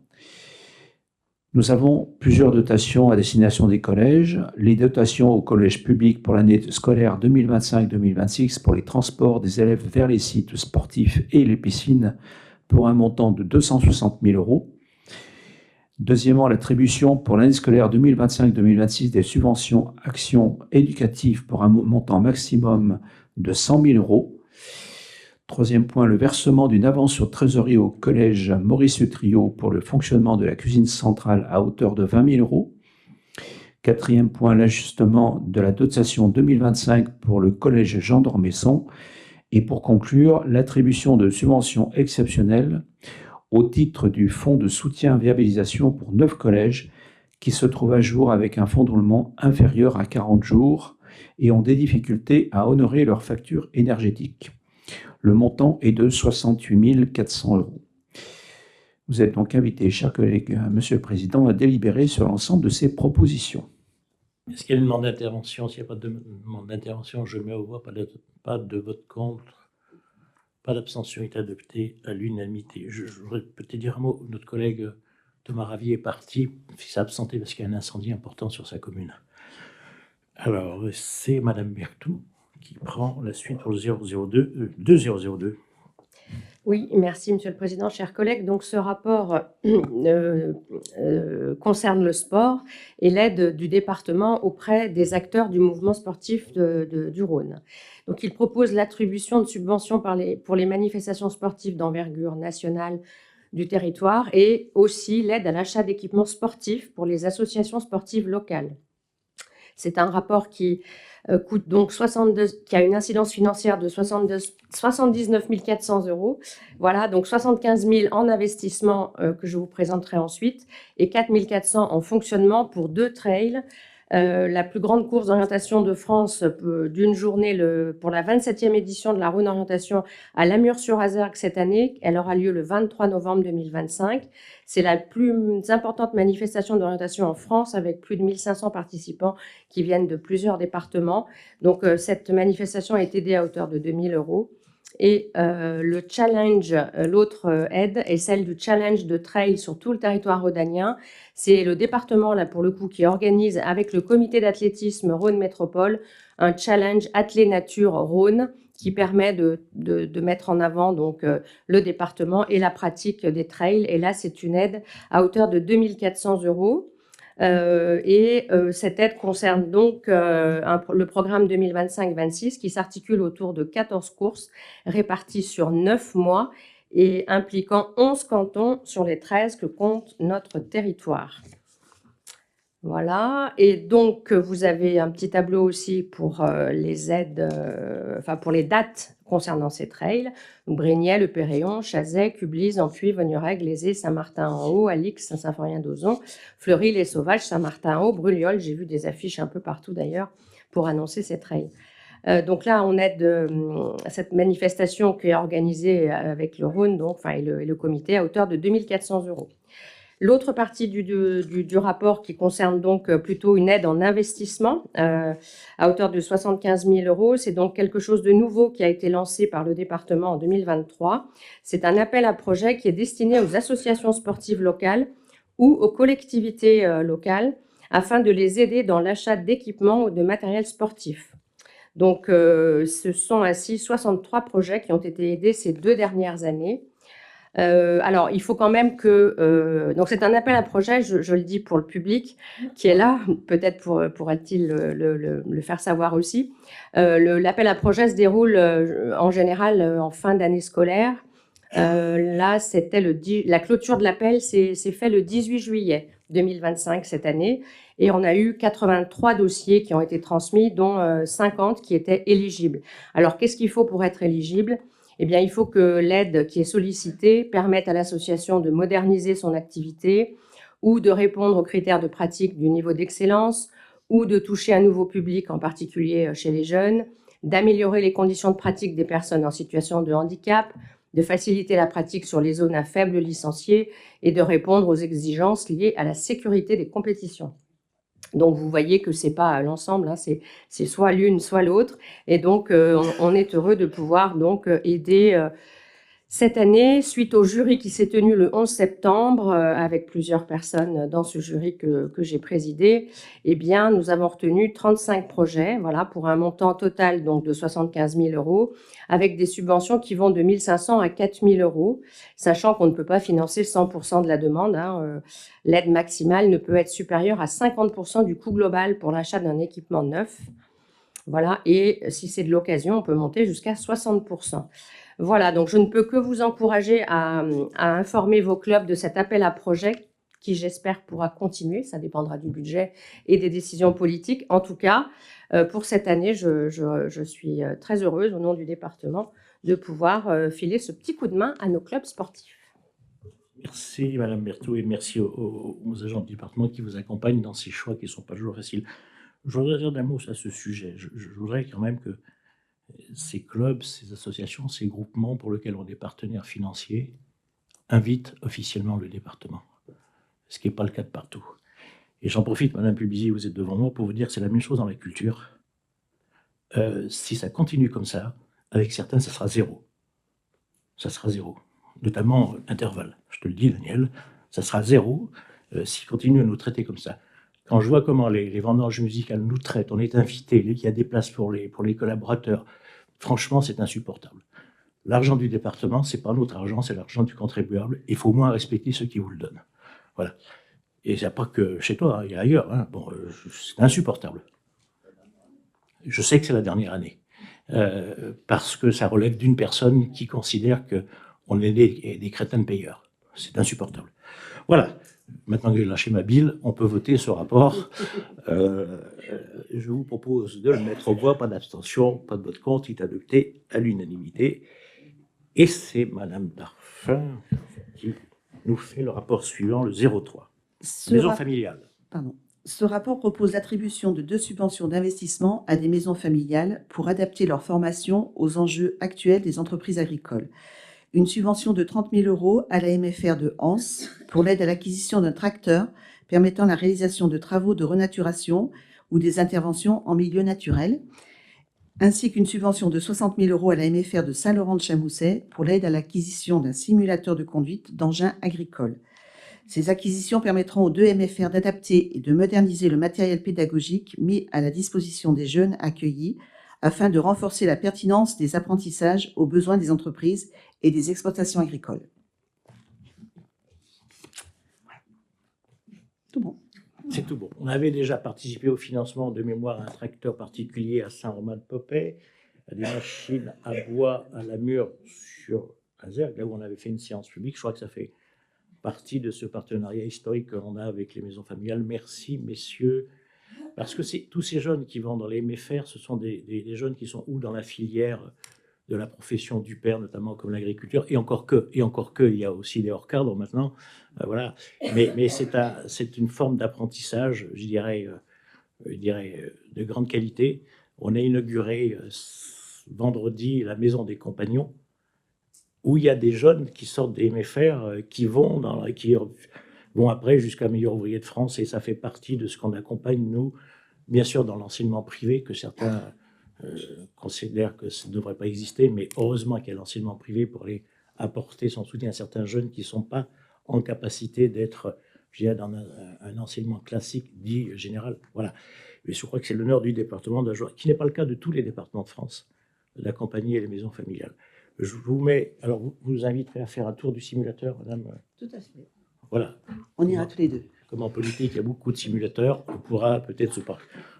nous avons plusieurs dotations à destination des collèges. Les dotations au collège public pour l'année scolaire 2025-2026 pour les transports des élèves vers les sites sportifs et les piscines pour un montant de 260 000 euros. Deuxièmement, l'attribution pour l'année scolaire 2025-2026 des subventions actions éducatives pour un montant maximum de 100 000 euros. Troisième point, le versement d'une avance sur trésorerie au collège Maurice Utrio pour le fonctionnement de la cuisine centrale à hauteur de 20 000 euros. Quatrième point, l'ajustement de la dotation 2025 pour le collège Jean d'Ormesson. Et pour conclure, l'attribution de subventions exceptionnelles au titre du fonds de soutien viabilisation pour 9 collèges qui se trouvent à jour avec un fonds de roulement inférieur à 40 jours et ont des difficultés à honorer leurs factures énergétiques. Le montant est de 68 400 euros. Vous êtes donc invité, chers collègues, Monsieur le Président, à délibérer sur l'ensemble de ces propositions. Est-ce qu'il y a une demande d'intervention? S'il n'y a pas de demande d'intervention, je mets au voie, pas de vote contre, pas d'abstention, est adopté à l'unanimité. Je voudrais peut-être dire un mot. Notre collègue Thomas Ravier est parti, il s'est absenté parce qu'il y a un incendie important sur sa commune. Alors, c'est Madame Berthoud qui prend la suite pour le 2002. Oui, merci Monsieur le Président, chers collègues. Donc ce rapport concerne le sport et l'aide du département auprès des acteurs du mouvement sportif du Rhône. Donc il propose l'attribution de subventions pour les manifestations sportives d'envergure nationale du territoire et aussi l'aide à l'achat d'équipements sportifs pour les associations sportives locales. C'est un rapport qui coûte donc qui a une incidence financière de 79 400 euros. Voilà, donc 75 000 en investissement que je vous présenterai ensuite et 4 400 en fonctionnement pour 2 trails. La plus grande course d'orientation de France d'une journée pour la 27e édition de la Rhône Orientation à Lamure-sur-Azergue cette année. Elle aura lieu le 23 novembre 2025. C'est la plus importante manifestation d'orientation en France avec plus de 1500 participants qui viennent de plusieurs départements. Donc cette manifestation est aidée à hauteur de 2 000 euros. Et le challenge, l'autre aide est celle du challenge de trail sur tout le territoire rhodanien. C'est le département, là pour le coup, qui organise avec le comité d'athlétisme Rhône Métropole un challenge Athlé Nature Rhône qui permet de mettre en avant donc, le département et la pratique des trails. Et là, c'est une aide à hauteur de 2 400 euros. Cette aide concerne donc le programme 2025-26 qui s'articule autour de 14 courses réparties sur 9 mois et impliquant 11 cantons sur les 13 que compte notre territoire. Voilà, et donc vous avez un petit tableau aussi pour les aides, pour les dates concernant ces trails. Donc, Brignoles, Le Péréon, Chazet, Cublise, Ampuis, Vonureg, Lézé, Saint-Martin-en-Haut, Alix, Saint-Symphorien-d'Ozon, Fleury, Les Sauvages, Saint-Martin-en-Haut, Brulioles. J'ai vu des affiches un peu partout d'ailleurs pour annoncer ces trails. Donc là, on aide cette manifestation qui est organisée avec le Rhône et le comité à hauteur de 2 400 euros. L'autre partie du rapport qui concerne donc plutôt une aide en investissement à hauteur de 75 000 euros, c'est donc quelque chose de nouveau qui a été lancé par le département en 2023. C'est un appel à projet qui est destiné aux associations sportives locales ou aux collectivités locales afin de les aider dans l'achat d'équipements ou de matériel sportif. Donc, ce sont ainsi 63 projets qui ont été aidés ces 2 dernières années. Alors, il faut quand même que... donc, c'est un appel à projet, je le dis pour le public qui est là, peut-être pourra-t-il le faire savoir aussi. L'appel à projet se déroule en général en fin d'année scolaire. Là, la clôture de l'appel s'est fait le 18 juillet 2025 cette année. Et on a eu 83 dossiers qui ont été transmis, dont 50 qui étaient éligibles. Alors, qu'est-ce qu'il faut pour être éligible ? Eh bien, il faut que l'aide qui est sollicitée permette à l'association de moderniser son activité ou de répondre aux critères de pratique du niveau d'excellence ou de toucher un nouveau public, en particulier chez les jeunes, d'améliorer les conditions de pratique des personnes en situation de handicap, de faciliter la pratique sur les zones à faible licencié et de répondre aux exigences liées à la sécurité des compétitions. Donc, vous voyez que ce n'est pas l'ensemble, hein, c'est soit l'une, soit l'autre. Et donc, on est heureux de pouvoir donc, aider cette année, suite au jury qui s'est tenu le 11 septembre, avec plusieurs personnes dans ce jury que j'ai présidé, eh bien, nous avons retenu 35 projets, voilà, pour un montant total donc, de 75 000 euros, avec des subventions qui vont de 1 500 à 4 000 euros, sachant qu'on ne peut pas financer 100% de la demande. Hein, l'aide maximale ne peut être supérieure à 50% du coût global pour l'achat d'un équipement neuf. Voilà, et si c'est de l'occasion, on peut monter jusqu'à 60%. Voilà, donc je ne peux que vous encourager à informer vos clubs de cet appel à projet qui, j'espère, pourra continuer. Ça dépendra du budget et des décisions politiques. En tout cas, pour cette année, je suis très heureuse, au nom du département, de pouvoir filer ce petit coup de main à nos clubs sportifs. Merci Madame Berthaud et merci aux agents du département qui vous accompagnent dans ces choix qui ne sont pas toujours faciles. Je voudrais dire d'un mot à ce sujet. Je voudrais quand même que ces clubs, ces associations, ces groupements pour lesquels on est partenaire financier invitent officiellement le département, ce qui n'est pas le cas de partout. Et j'en profite, Madame Publizy, vous êtes devant moi, pour vous dire que c'est la même chose dans la culture. Si ça continue comme ça, avec certains, ça sera zéro. Ça sera zéro. Notamment intervalle. Je te le dis, Daniel, ça sera zéro s'ils continuent à nous traiter comme ça. Quand je vois comment les vendanges musicales nous traitent, on est invités, il y a des places pour les collaborateurs, franchement, c'est insupportable. L'argent du département, c'est pas notre argent, c'est l'argent du contribuable. Il faut au moins respecter ceux qui vous le donnent. Voilà. Et il n'y a pas que chez toi, hein, il y a ailleurs. Hein. Bon, c'est insupportable. Je sais que c'est la dernière année. Parce que ça relève d'une personne qui considère qu'on est des crétins payeurs. C'est insupportable. Voilà. Maintenant que j'ai lâché ma bile, on peut voter ce rapport. Je vous propose de le mettre au voie, pas d'abstention, pas de vote contre, il est adopté à l'unanimité. Et c'est Madame Darphin qui nous fait le rapport suivant, le 03. Maison familiale. Pardon. Ce rapport propose l'attribution de 2 subventions d'investissement à des maisons familiales pour adapter leur formation aux enjeux actuels des entreprises agricoles. Une subvention de 30 000 € à la MFR de Anse pour l'aide à l'acquisition d'un tracteur permettant la réalisation de travaux de renaturation ou des interventions en milieu naturel, ainsi qu'une subvention de 60 000 € à la MFR de Saint-Laurent-de-Chamousset pour l'aide à l'acquisition d'un simulateur de conduite d'engins agricoles. Ces acquisitions permettront aux 2 MFR d'adapter et de moderniser le matériel pédagogique mis à la disposition des jeunes accueillis afin de renforcer la pertinence des apprentissages aux besoins des entreprises et des exploitations agricoles. Tout bon. C'est tout bon. On avait déjà participé au financement de mémoire à un tracteur particulier à Saint-Romain-de-Popey, à des machines à bois à la mûre sur Azergue, là où on avait fait une séance publique. Je crois que ça fait partie de ce partenariat historique qu'on a avec les maisons familiales. Merci, messieurs. Parce que tous ces jeunes qui vont dans les MFR, ce sont des jeunes qui sont ou dans la filière de la profession du père, notamment comme l'agriculture, et encore que, il y a aussi des hors-cadres maintenant, voilà. Mais c'est une forme d'apprentissage, je dirais, de grande qualité. On a inauguré vendredi la Maison des Compagnons, où il y a des jeunes qui sortent des MFR, qui vont après jusqu'à meilleur ouvrier de France, et ça fait partie de ce qu'on accompagne, nous, bien sûr, dans l'enseignement privé, que certains considèrent que ça ne devrait pas exister, mais heureusement qu'il y a l'enseignement privé pour aller apporter son soutien à certains jeunes qui ne sont pas en capacité d'être, je dirais, dans un enseignement classique dit général. Voilà. Mais je crois que c'est l'honneur du département, qui n'est pas le cas de tous les départements de France, d'accompagner les maisons familiales. Je vous mets, alors vous inviterez à faire un tour du simulateur, madame. Tout à fait. Voilà. On ira tous les deux. Comme en politique, il y a beaucoup de simulateurs, on pourra peut-être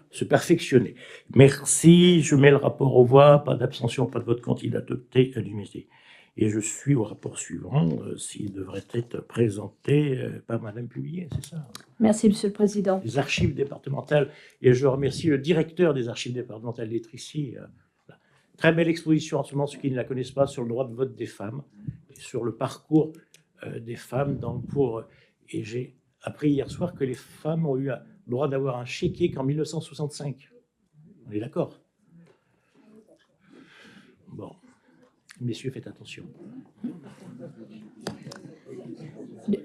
se perfectionner. Merci, je mets le rapport aux voix, pas d'abstention, pas de vote contre, il est adopté à l'unanimité. Et je suis au rapport suivant, s'il devrait être présenté par Madame Publier, c'est ça? Merci, Monsieur le Président. Les archives départementales, et je remercie le directeur des archives départementales d'être ici. Très belle exposition en ce moment, ceux qui ne la connaissent pas, sur le droit de vote des femmes, et sur le parcours des femmes. Et j'ai appris hier soir que les femmes ont eu le droit d'avoir un chéquier qu'en 1965. On est d'accord? Bon. Messieurs, faites attention.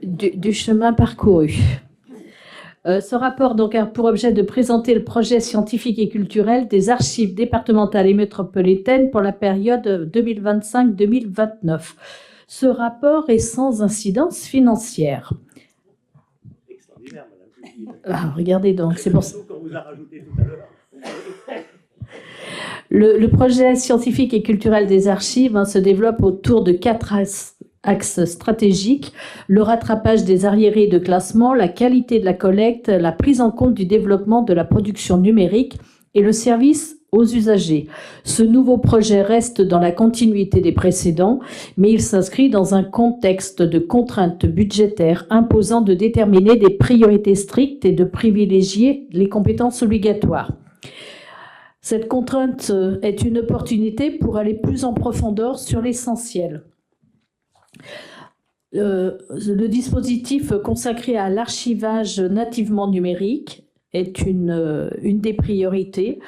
Du chemin parcouru. Ce rapport donc, a pour objet de présenter le projet scientifique et culturel des archives départementales et métropolitaines pour la période 2025-2029. Ce rapport est sans incidence financière. Extraordinaire, Madame Publier. Ah, regardez donc, c'est pour ça. Qu'on vous a rajouté tout à l'heure. Le projet scientifique et culturel des archives se développe autour de 4 axes stratégiques: le rattrapage des arriérés de classement, la qualité de la collecte, la prise en compte du développement de la production numérique et le service aux usagers. Ce nouveau projet reste dans la continuité des précédents, mais il s'inscrit dans un contexte de contraintes budgétaires imposant de déterminer des priorités strictes et de privilégier les compétences obligatoires. Cette contrainte est une opportunité pour aller plus en profondeur sur l'essentiel. Le dispositif consacré à l'archivage nativement numérique est une des priorités.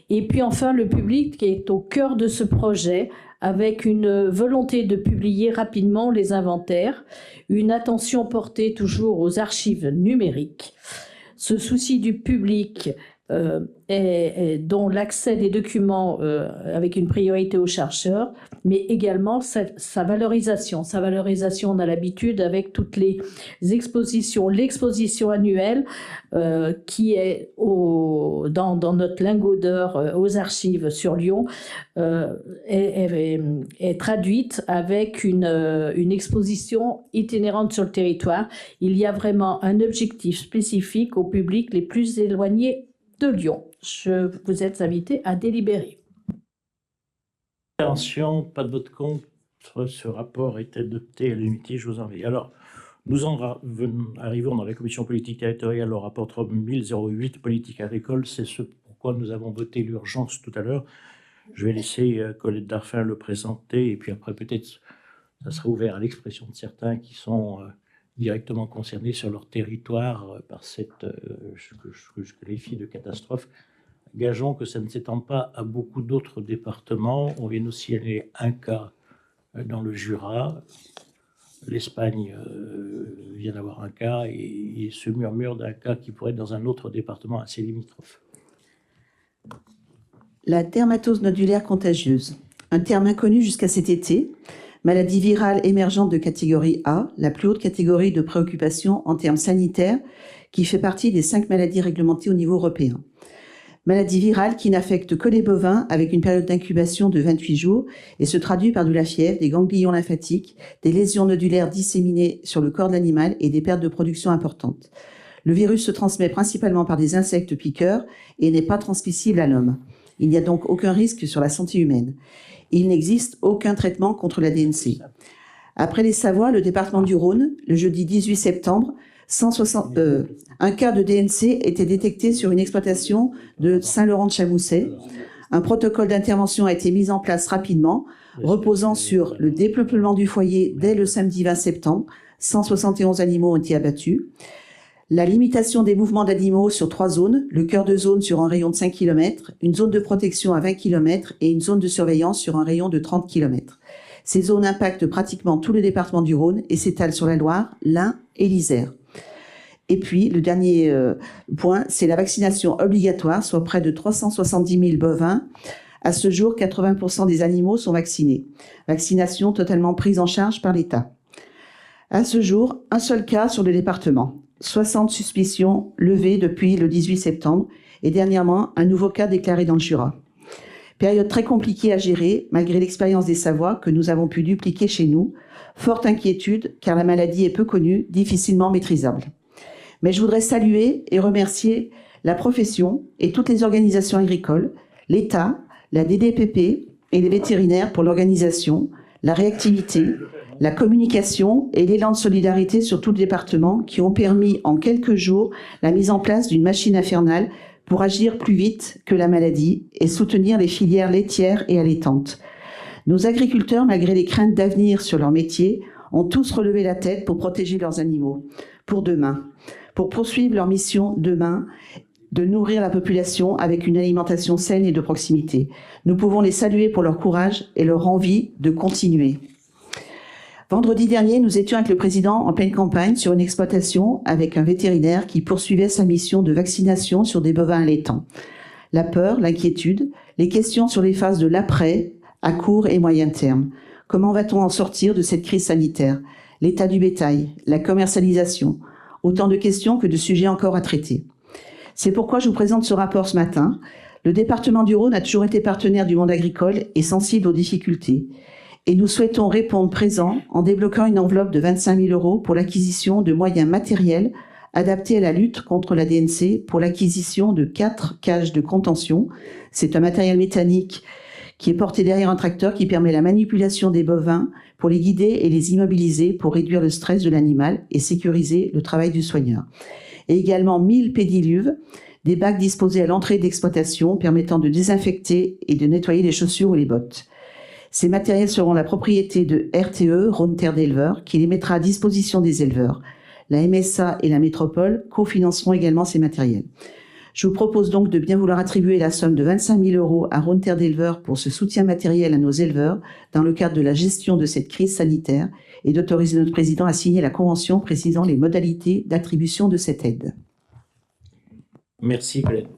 Et puis enfin, le public qui est au cœur de ce projet, avec une volonté de publier rapidement les inventaires, une attention portée toujours aux archives numériques. Ce souci du public dont l'accès des documents avec une priorité aux chercheurs, mais également sa valorisation. Sa valorisation, on a l'habitude avec toutes les expositions. L'exposition annuelle qui est dans notre lingot d'or aux archives sur Lyon est traduite avec une exposition itinérante sur le territoire. Il y a vraiment un objectif spécifique au public les plus éloignés de Lyon. Vous êtes invités à délibérer. Attention, pas de vote contre, ce rapport est adopté à l'unité, je vous en prie. Alors, nous arrivons dans la commission politique territoriale au rapport 3008, politique agricole, c'est ce pourquoi nous avons voté l'urgence tout à l'heure. Je vais laisser Colette Darphin le présenter, et puis après peut-être ça sera ouvert à l'expression de certains qui sont directement concernés sur leur territoire par cette, ce que je qualifie de catastrophe. Gageons que ça ne s'étend pas à beaucoup d'autres départements. On vient de signaler un cas dans le Jura. L'Espagne vient d'avoir un cas et se murmure d'un cas qui pourrait être dans un autre département assez limitrophe. La dermatose nodulaire contagieuse, un terme inconnu jusqu'à cet été. Maladie virale émergente de catégorie A, la plus haute catégorie de préoccupation en termes sanitaires, qui fait partie des 5 maladies réglementées au niveau européen. Maladie virale qui n'affecte que les bovins avec une période d'incubation de 28 jours et se traduit par de la fièvre, des ganglions lymphatiques, des lésions nodulaires disséminées sur le corps de l'animal et des pertes de production importantes. Le virus se transmet principalement par des insectes piqueurs et n'est pas transmissible à l'homme. Il n'y a donc aucun risque sur la santé humaine. Il n'existe aucun traitement contre la DNC. Après les Savoies, le département du Rhône, le jeudi 18 septembre, un cas de DNC était détecté sur une exploitation de Saint-Laurent-de-Chamousset. Un protocole d'intervention a été mis en place rapidement, reposant sur le dépeuplement du foyer dès le samedi 20 septembre. 171 animaux ont été abattus. La limitation des mouvements d'animaux sur 3 zones, le cœur de zone sur un rayon de 5 km, une zone de protection à 20 km et une zone de surveillance sur un rayon de 30 km. Ces zones impactent pratiquement tout le département du Rhône et s'étalent sur la Loire, l'Ain et l'Isère. Et puis, le dernier point, c'est la vaccination obligatoire, soit près de 370 000 bovins. À ce jour, 80% des animaux sont vaccinés. Vaccination totalement prise en charge par l'État. À ce jour, un seul cas sur le département. 60 suspicions levées depuis le 18 septembre et dernièrement, un nouveau cas déclaré dans le Jura. Période très compliquée à gérer, malgré l'expérience des Savoies que nous avons pu dupliquer chez nous. Forte inquiétude, car la maladie est peu connue, difficilement maîtrisable. Mais je voudrais saluer et remercier la profession et toutes les organisations agricoles, l'État, la DDPP et les vétérinaires pour l'organisation, la réactivité, la communication et l'élan de solidarité sur tout le département qui ont permis en quelques jours la mise en place d'une machine infernale pour agir plus vite que la maladie et soutenir les filières laitières et allaitantes. Nos agriculteurs, malgré les craintes d'avenir sur leur métier, ont tous relevé la tête pour protéger leurs animaux, pour demain, pour poursuivre leur mission demain, de nourrir la population avec une alimentation saine et de proximité. Nous pouvons les saluer pour leur courage et leur envie de continuer. Vendredi dernier, nous étions avec le président en pleine campagne sur une exploitation avec un vétérinaire qui poursuivait sa mission de vaccination sur des bovins allaitants. La peur, l'inquiétude, les questions sur les phases de l'après, à court et moyen terme. Comment va-t-on en sortir de cette crise sanitaire? L'état du bétail, la commercialisation, autant de questions que de sujets encore à traiter. C'est pourquoi je vous présente ce rapport ce matin. Le département du Rhône a toujours été partenaire du monde agricole et sensible aux difficultés. Et nous souhaitons répondre présent en débloquant une enveloppe de 25 000 € pour l'acquisition de moyens matériels adapté à la lutte contre la DNC pour l'acquisition de 4 cages de contention. C'est un matériel mécanique qui est porté derrière un tracteur qui permet la manipulation des bovins pour les guider et les immobiliser pour réduire le stress de l'animal et sécuriser le travail du soigneur. Et également 1000 pédiluves, des bacs disposés à l'entrée d'exploitation permettant de désinfecter et de nettoyer les chaussures ou les bottes. Ces matériels seront la propriété de RTE, Rhône Terre d'Éleveurs, qui les mettra à disposition des éleveurs. La MSA et la métropole cofinanceront également ces matériels. Je vous propose donc de bien vouloir attribuer la somme de 25 000 € à Rhône Terre d'Éleveurs pour ce soutien matériel à nos éleveurs dans le cadre de la gestion de cette crise sanitaire et d'autoriser notre président à signer la convention précisant les modalités d'attribution de cette aide. Merci, Colette.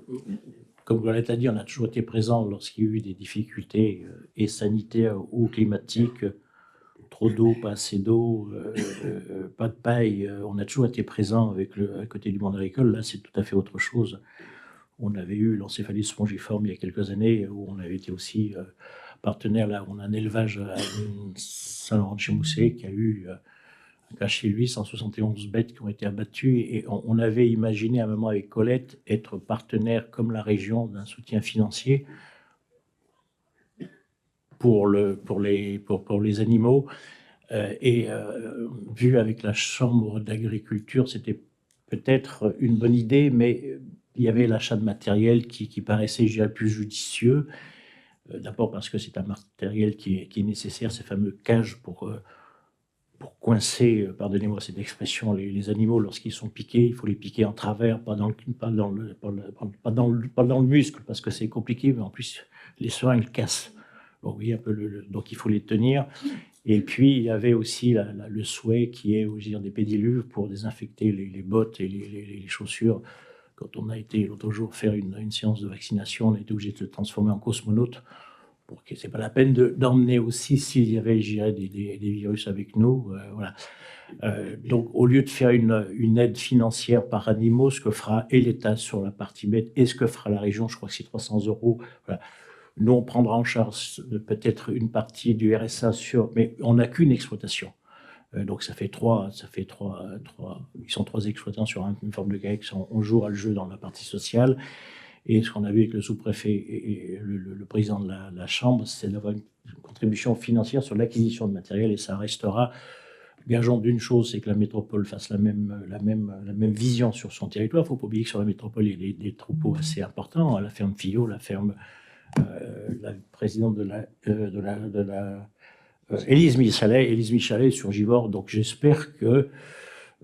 Comme Colette l'a dit, on a toujours été présent lorsqu'il y a eu des difficultés et sanitaires ou climatiques. Trop d'eau, pas assez d'eau, pas de paille. On a toujours été présent à côté du monde agricole. Là, c'est tout à fait autre chose. On avait eu l'encéphalite spongiforme il y a quelques années, où on avait été aussi partenaire. Là, on a un élevage à Saint-Laurent-de-Chémoussé qui a eu chez lui 171 bêtes qui ont été abattues. Et on avait imaginé à un moment avec Colette être partenaire comme la région d'un soutien financier pour les animaux. Vu avec la Chambre d'agriculture, c'était peut-être une bonne idée, mais il y avait l'achat de matériel qui paraissait, je dirais, plus judicieux. D'abord parce que c'est un matériel qui est nécessaire, ces fameux cages pour coincer, pardonnez-moi cette expression, les animaux lorsqu'ils sont piqués. Il faut les piquer en travers, pas dans le muscle, parce que c'est compliqué, mais en plus, les seringues cassent. Bon, oui, un peu donc il faut les tenir. Et puis, il y avait aussi le souhait qui est, je veux dire, des pédiluves pour désinfecter les bottes et les chaussures. Quand on a été l'autre jour faire une séance de vaccination, on a été obligé de se transformer en cosmonaute. Pour que c'est pas la peine d'emmener aussi, s'il y avait, je dirais, des virus avec nous. Voilà. Donc, au lieu de faire une aide financière par animaux, ce que fera et l'État sur la partie bête et ce que fera la région, je crois que c'est 300 €. Voilà. Nous, on prendra en charge peut-être une partie du RSA mais on n'a qu'une exploitation. Donc ça fait trois. Ils sont 3 exploitants sur une forme de GAEX. On jouera le jeu dans la partie sociale. Et ce qu'on a vu avec le sous-préfet et le président de la Chambre, c'est d'avoir une contribution financière sur l'acquisition de matériel, et ça restera. Gageons d'une chose, c'est que la métropole fasse la même vision sur son territoire. Il ne faut pas oublier que sur la métropole, il y a des troupeaux assez importants. La ferme Fillot, la ferme la présidente de la Élise Michalet sur Givors. Donc j'espère que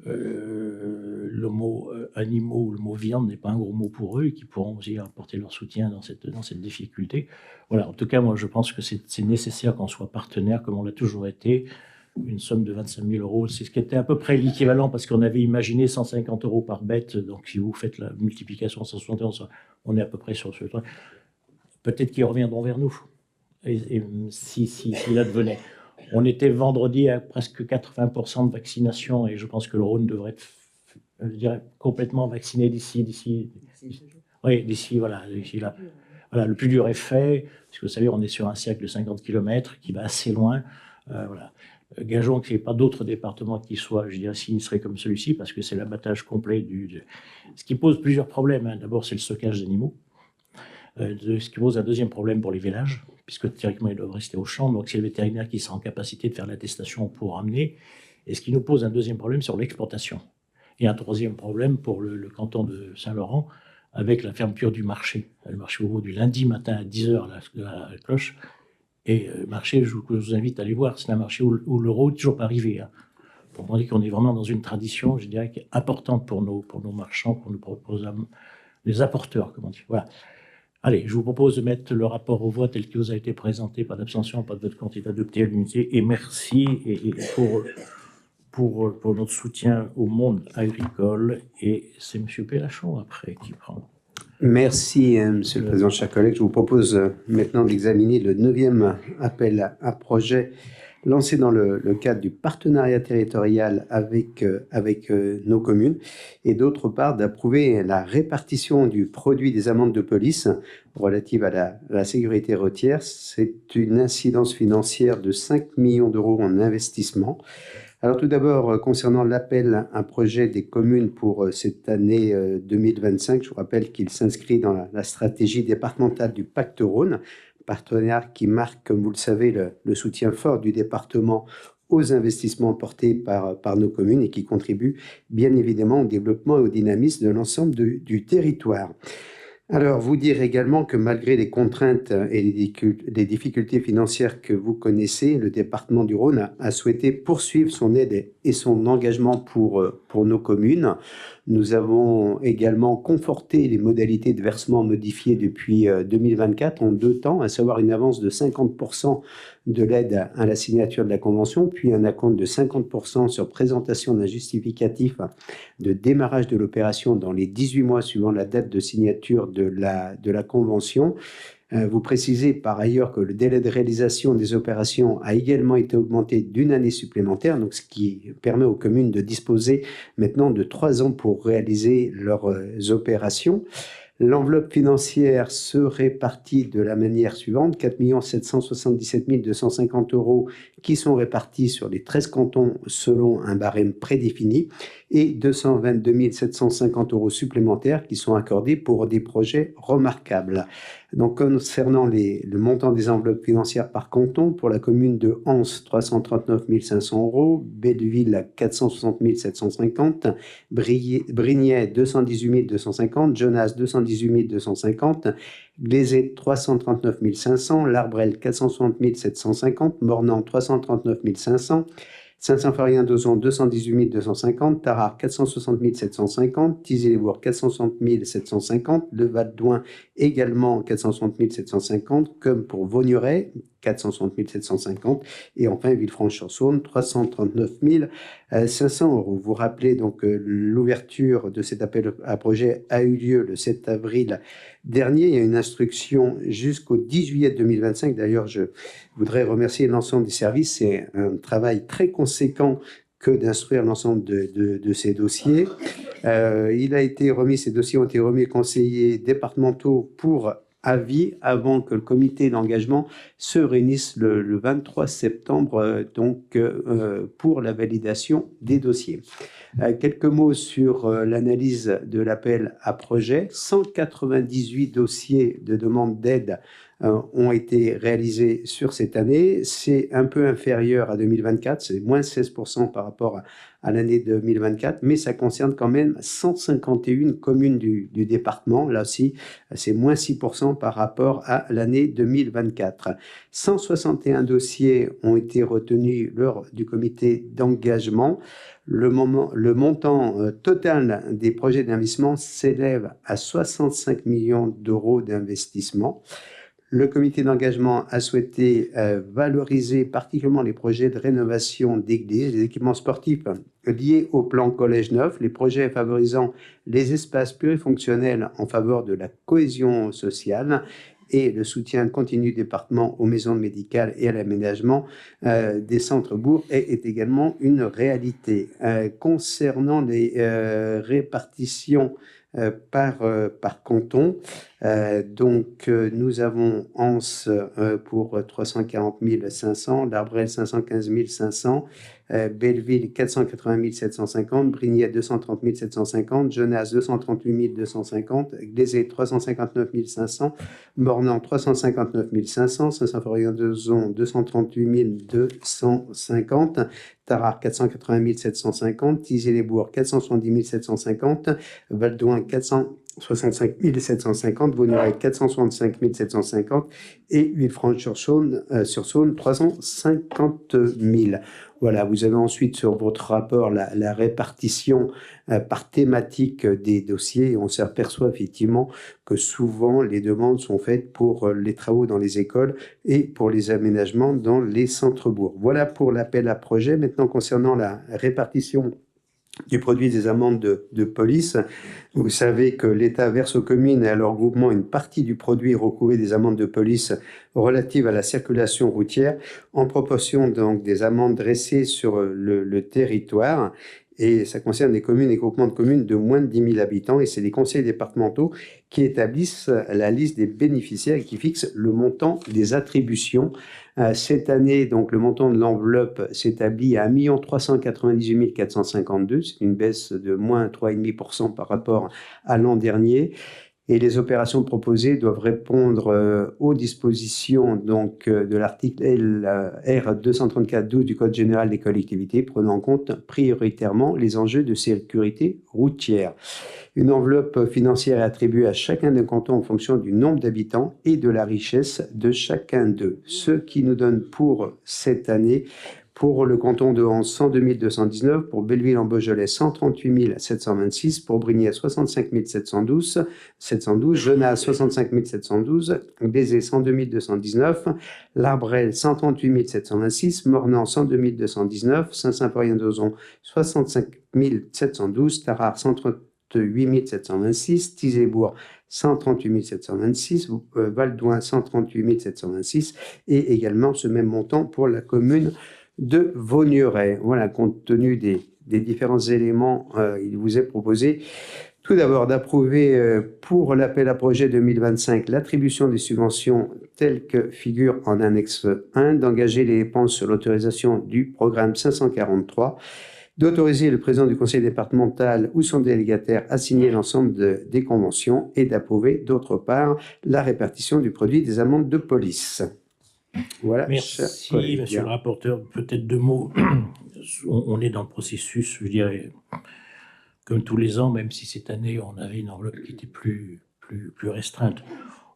le mot animaux ou le mot viande n'est pas un gros mot pour eux et qu'ils pourront aussi apporter leur soutien dans cette difficulté. Voilà, en tout cas, moi je pense que c'est nécessaire qu'on soit partenaire comme on l'a toujours été. Une somme de 25 000 €, c'est ce qui était à peu près l'équivalent parce qu'on avait imaginé 150 € par bête. Donc si vous faites la multiplication 171, on est à peu près sur ce truc. Peut-être qu'ils reviendront vers nous, et si advenait. On était vendredi à presque 80% de vaccination, et je pense que le Rhône devrait être, je dirais, complètement vacciné d'ici là. Voilà, le plus dur est fait, parce que vous savez, on est sur un cercle de 50 km qui va assez loin. Voilà. Gageons qu'il n'y ait pas d'autres départements qui soient, je dirais, sinistrés comme celui-ci, parce que c'est l'abattage complet ce qui pose plusieurs problèmes. Hein. D'abord, c'est le stockage d'animaux. Ce qui pose un deuxième problème pour les vélages, puisque théoriquement ils doivent rester au champ, donc c'est le vétérinaire qui sera en capacité de faire l'attestation pour ramener, et ce qui nous pose un deuxième problème sur l'exportation. Et un troisième problème pour le canton de Saint-Laurent, avec la fermeture du marché. Le marché ouvre du lundi matin à 10h la cloche, et le marché, je vous invite à aller voir, c'est un marché où l'euro n'est toujours pas arrivé. Hein. Pour montrer qu'on est vraiment dans une tradition, je dirais, qui est importante pour nos marchands, pour les apporteurs, comment dire. Voilà. Allez, je vous propose de mettre le rapport au vote tel qu'il vous a été présenté. Pas d'abstention, pas de vote contre, est adopté à l'unité. Et merci pour notre soutien au monde agricole. Et c'est M. Pélachon après qui prend. Merci, Monsieur le Président, chers collègues. Je vous propose maintenant d'examiner le 9e appel à projet lancé dans le cadre du partenariat territorial avec nos communes, et d'autre part d'approuver la répartition du produit des amendes de police relative à la sécurité routière. C'est une incidence financière de 5 millions d'euros en investissement. Alors tout d'abord, concernant l'appel à projet des communes pour cette année 2025, je vous rappelle qu'il s'inscrit dans la stratégie départementale du Pacte Rhône, partenaire qui marque, comme vous le savez, le soutien fort du département aux investissements portés par nos communes et qui contribue bien évidemment au développement et au dynamisme de l'ensemble du territoire. Alors, vous dire également que malgré les contraintes et les difficultés financières que vous connaissez, le département du Rhône a souhaité poursuivre son aide et son engagement pour nos communes. Nous avons également conforté les modalités de versement modifiées depuis 2024 en 2 temps, à savoir une avance de 50% de l'aide à la signature de la convention, puis un acompte de 50% sur présentation d'un justificatif de démarrage de l'opération dans les 18 mois suivant la date de signature de la convention. Vous précisez par ailleurs que le délai de réalisation des opérations a également été augmenté d'1 année supplémentaire, donc ce qui permet aux communes de disposer maintenant de 3 ans pour réaliser leurs opérations. L'enveloppe financière se répartit de la manière suivante: 4 777 250 euros qui sont répartis sur les 13 cantons selon un barème prédéfini et 222 750 euros supplémentaires qui sont accordés pour des projets remarquables. Donc, concernant le montant des enveloppes financières par canton, pour la commune de Anse, 339 500 euros, Belleville, 460 750, Brignais, 218 250, Genasse, 218 250, Glazé, 339 500, L'Arbrel, 460 750, Mornan, 339 500, Saint-Symphorien-d'Ozon, 218 250, Tarare, 460 750, Thizay-les-Bourgs, 460 750, Le Val-d'Oing, également 460 750, comme pour Vaugneray, 460 750, et enfin Villefranche-sur-Saône, 339 500 euros. Vous rappelez donc l'ouverture de cet appel à projet a eu lieu le 7 avril dernier. Il y a une instruction jusqu'au 10 juillet 2025. D'ailleurs, je voudrais remercier l'ensemble des services. C'est un travail très conséquent que d'instruire l'ensemble de ces dossiers. Ces dossiers ont été remis aux conseillers départementaux pour avis avant que le comité d'engagement se réunisse le 23 septembre pour la validation des dossiers. Quelques mots sur l'analyse de l'appel à projet. 198 dossiers de demande d'aide ont été réalisés sur cette année. C'est un peu inférieur à 2024, c'est moins 16% par rapport à l'année 2024, mais ça concerne quand même 151 communes du département. Là aussi, c'est moins 6% par rapport à l'année 2024. 161 dossiers ont été retenus lors du comité d'engagement. Le montant total des projets d'investissement s'élève à 65 millions d'euros d'investissement. Le comité d'engagement a souhaité valoriser particulièrement les projets de rénovation d'églises, les équipements sportifs liés au plan Collège Neuf, les projets favorisant les espaces plurifonctionnels en faveur de la cohésion sociale et le soutien continu du département aux maisons médicales et à l'aménagement des centres-bourgs est également une réalité. Concernant les répartitions par canton. Nous avons Anse pour 340 500, L'Arbrel 515 500, Belleville 480 750, Brignais 230 750, Genasse 238 250, Glazé 359 500, Mornan 359 500, Saint-Symphorien-d'Ozon 238 250, Tarare 480 750, Thizay-les-Bourgs 470 750, Val-d'Oing 465 750, Vaugneray 465 750 et Villefranche-sur-Saône 350 000. Voilà, vous avez ensuite sur votre rapport la répartition par thématique des dossiers et on s'aperçoit effectivement que souvent les demandes sont faites pour les travaux dans les écoles et pour les aménagements dans les centres-bourgs. Voilà pour l'appel à projet. Maintenant, concernant la répartition du produit des amendes de police. Vous savez que l'État verse aux communes et à leurs groupements une partie du produit recouvré des amendes de police relatives à la circulation routière en proportion donc des amendes dressées sur le territoire. Et ça concerne les communes et groupements de communes de moins de 10 000 habitants. Et c'est les conseils départementaux qui établissent la liste des bénéficiaires et qui fixent le montant des attributions. Cette année, donc, le montant de l'enveloppe s'établit à 1 398 452. C'est une baisse de moins 3,5% par rapport à l'an dernier. Et les opérations proposées doivent répondre aux dispositions donc, de l'article R 234-12 du Code général des collectivités, prenant en compte prioritairement les enjeux de sécurité routière. Une enveloppe financière est attribuée à chacun des cantons en fonction du nombre d'habitants et de la richesse de chacun d'eux. Ce qui nous donne pour cette année, pour le canton de Hans, 102 219, pour Belleville-en-Beaujolais, 138 726, pour Brignais, 65 712, Genasse, 65 712, Bézé, 102 219, L'Arbrel, 138 726, Mornan, 102 219, Saint-Symphorien-d'Ozon, 65 712, Tarare, 138 726, Thizébourg, 138 726, Valdouin, 138 726, et également ce même montant pour la commune de Vaugneray. Voilà, compte tenu des différents éléments, il vous est proposé tout d'abord d'approuver pour l'appel à projet 2025 l'attribution des subventions telles que figure en annexe 1, d'engager les dépenses sur l'autorisation du programme 543, d'autoriser le président du conseil départemental ou son délégataire à signer l'ensemble des conventions et d'approuver d'autre part la répartition du produit des amendes de police. Voilà. Merci, monsieur le rapporteur. Peut-être 2 mots. On est dans le processus, je dirais, comme tous les ans, même si cette année, on avait une enveloppe qui était plus restreinte.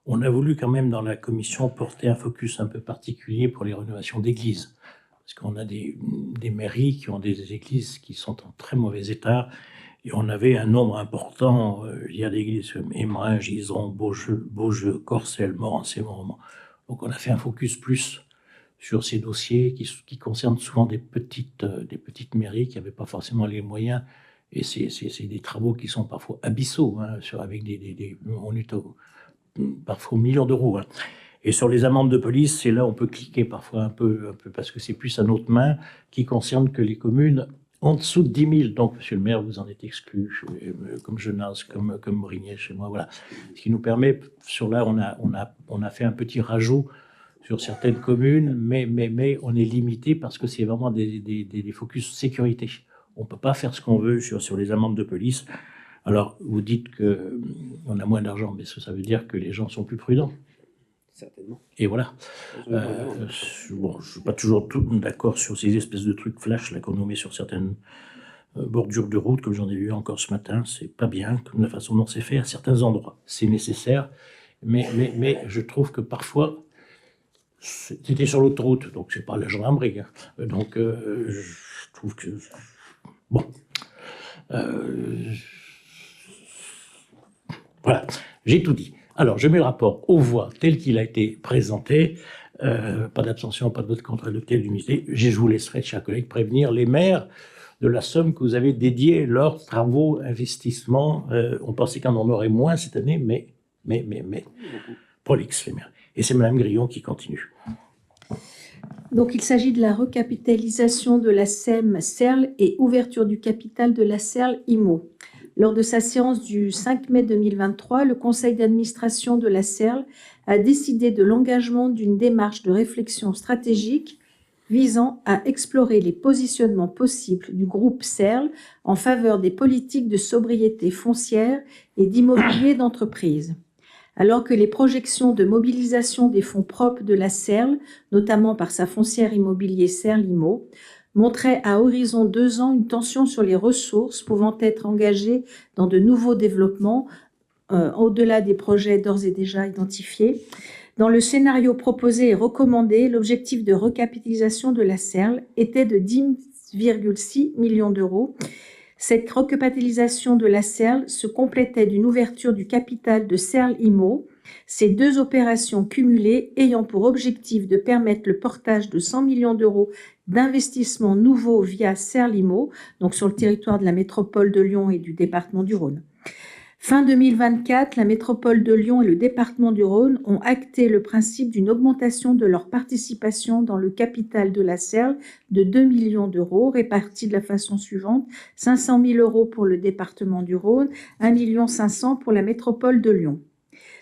On a voulu quand même, dans la commission, porter un focus un peu particulier pour les rénovations d'églises. Parce qu'on a des mairies qui ont des églises qui sont en très mauvais état. Et on avait un nombre important, il y a des églises comme Émerin, Giseron, Beaujeu, Corcelles, Morançais, Mormont. Donc on a fait un focus plus sur ces dossiers qui concernent souvent des petites mairies qui n'avaient pas forcément les moyens. Et c'est des travaux qui sont parfois abyssaux, hein, avec on est parfois aux millions d'euros. Hein. Et sur les amendes de police, c'est là où on peut cliquer parfois un peu parce que c'est plus à notre main, qui concerne que les communes en dessous de 10 000. Donc, monsieur le maire, vous en êtes exclu, comme Genasse, comme Brignais chez moi. Voilà. Ce qui nous permet, sur là, on a fait un petit rajout sur certaines communes, mais on est limité parce que c'est vraiment des focus sécurité. On ne peut pas faire ce qu'on veut sur les amendes de police. Alors, vous dites qu'on a moins d'argent, mais ça veut dire que les gens sont plus prudents. Certainement. Et voilà. Bon, je ne suis pas toujours d'accord sur ces espèces de trucs flash là, qu'on nous met sur certaines bordures de route, comme j'en ai vu encore ce matin. C'est pas bien, comme la façon dont c'est fait à certains endroits. C'est nécessaire, mais je trouve que parfois, c'était sur l'autoroute, donc c'est pas la gendarmerie. Hein. Donc, je trouve que... Bon. Voilà, j'ai tout dit. Alors, je mets le rapport aux voix tel qu'il a été présenté. Pas d'abstention, pas de vote contre, adopté l'unité. Je vous laisserai, chers collègues, prévenir les maires de la somme que vous avez dédiée leurs travaux, investissements. On pensait qu'on en aurait moins cette année, mais prolixe, les maires. Et c'est Mme Grillon qui continue. Donc, il s'agit de la recapitalisation de la SEM Serles et ouverture du capital de la Serles IMO. Lors de sa séance du 5 mai 2023, le conseil d'administration de la Serles a décidé de l'engagement d'une démarche de réflexion stratégique visant à explorer les positionnements possibles du groupe Serles en faveur des politiques de sobriété foncière et d'immobilier d'entreprise. Alors que les projections de mobilisation des fonds propres de la Serles, notamment par sa foncière immobilier Serles IMO, montrait à horizon 2 ans une tension sur les ressources pouvant être engagées dans de nouveaux développements, au-delà des projets d'ores et déjà identifiés. Dans le scénario proposé et recommandé, l'objectif de recapitalisation de la Serles était de 10,6 millions d'euros. Cette recapitalisation de la Serles se complétait d'une ouverture du capital de Serles IMO, ces 2 opérations cumulées ayant pour objectif de permettre le portage de 100 millions d'euros d'investissements nouveaux via Serre-Limo, donc sur le territoire de la métropole de Lyon et du département du Rhône. Fin 2024, la métropole de Lyon et le département du Rhône ont acté le principe d'une augmentation de leur participation dans le capital de la Serle de 2 millions d'euros, répartis de la façon suivante: 500 000 euros pour le département du Rhône, 1 500 000 pour la métropole de Lyon.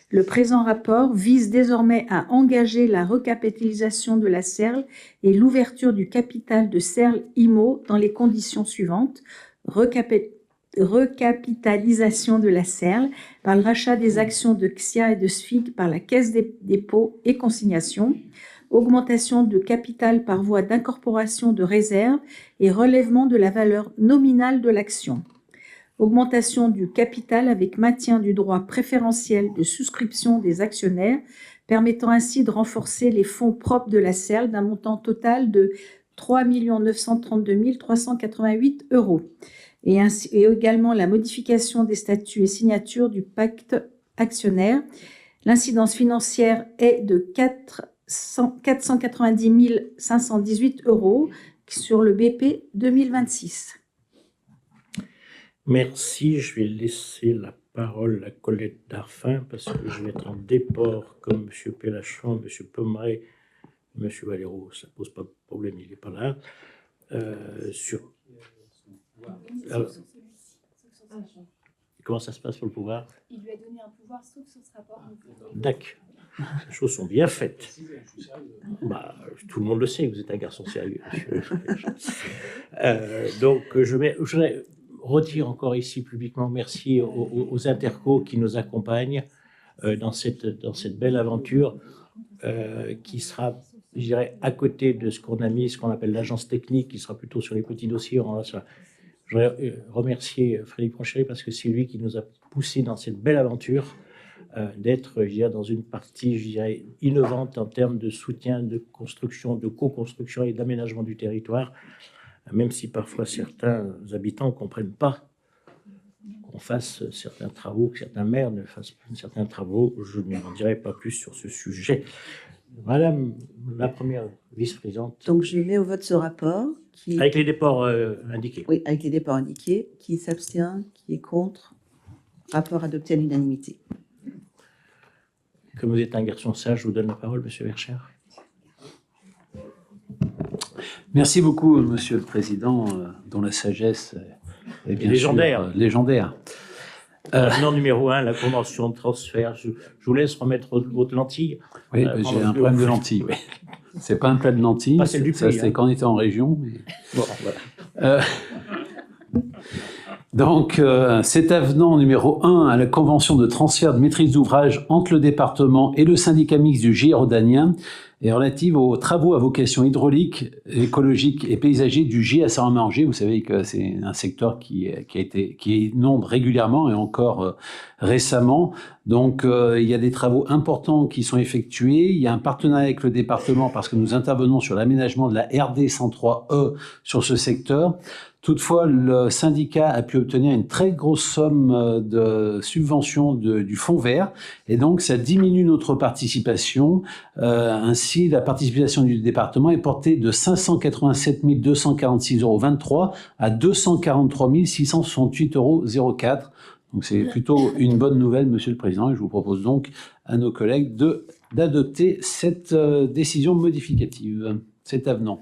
Le présent rapport vise désormais à engager la recapitalisation de la Serle et l'ouverture du capital de Serle Immo dans les conditions suivantes: recapitalisation de la Serle par le rachat des actions de XIA et de SFIC par la Caisse des dépôts et consignations, augmentation de capital par voie d'incorporation de réserves et relèvement de la valeur nominale de l'action, augmentation du capital avec maintien du droit préférentiel de souscription des actionnaires, permettant ainsi de renforcer les fonds propres de la Serle d'un montant total de 3 932 388 euros. Et également la modification des statuts et signatures du pacte actionnaire. L'incidence financière est de 490 518 euros sur le BP 2026. Merci. Je vais laisser la parole à Colette Darfin parce que je vais être en déport comme M. Pélachon, M. Pommeret, M. Valero. Ça ne pose pas de problème, il n'est pas là. Alors, comment ça se passe pour le pouvoir? Il lui a donné un pouvoir sauf sur ce rapport. D'accord. Les choses sont bien faites. Bah, tout le monde le sait, vous êtes un garçon sérieux. Donc, je voudrais redire encore ici publiquement merci aux intercos qui nous accompagnent dans cette belle aventure qui sera, je dirais, à côté de ce qu'on a mis, ce qu'on appelle l'agence technique, qui sera plutôt sur les petits dossiers. Je voudrais remercier Frédéric Pronchéry parce que c'est lui qui nous a poussé dans cette belle aventure d'être, je dirais, dans une partie, je dirais, innovante en termes de soutien, de construction, de co-construction et d'aménagement du territoire, même si parfois certains habitants ne comprennent pas qu'on fasse certains travaux, que certains maires ne fassent certains travaux. Je n'en dirai pas plus sur ce sujet. Madame la première vice-présidente. Donc, je mets au vote ce rapport. Avec les déports indiqués. Oui, avec les déports indiqués. Qui s'abstient, qui est contre? Rapport adopté à l'unanimité. Comme vous êtes un garçon sage, je vous donne la parole, Monsieur Vercher. Merci beaucoup, Monsieur le Président, dont la sagesse est bien légendaire. Sûr, légendaire. Non, numéro 1, la convention de transfert. Je vous laisse remettre votre lentille. Oui, j'ai un problème de lentille. Oui. C'est pas un plat de lentilles. Pas celle du ça, prix, c'était quand on était en région. Mais... Bon, voilà. Donc, cet avenant numéro 1 à la convention de transfert de maîtrise d'ouvrage entre le département et le syndicat mixte du GIE rhodanien est relative aux travaux à vocation hydraulique, écologique et paysager du GIE à Saint-Romain-en-Ger. Vous savez que c'est un secteur qui inonde régulièrement et encore récemment. Donc, il y a des travaux importants qui sont effectués. Il y a un partenariat avec le département parce que nous intervenons sur l'aménagement de la RD 103E sur ce secteur. Toutefois, le syndicat a pu obtenir une très grosse somme de subvention du fonds vert et donc ça diminue notre participation. Ainsi, la participation du département est portée de 587 246,23 € à 243 668,04 €. Donc c'est plutôt une bonne nouvelle, Monsieur le Président, et je vous propose donc à nos collègues d'adopter cette décision modificative, cet avenant.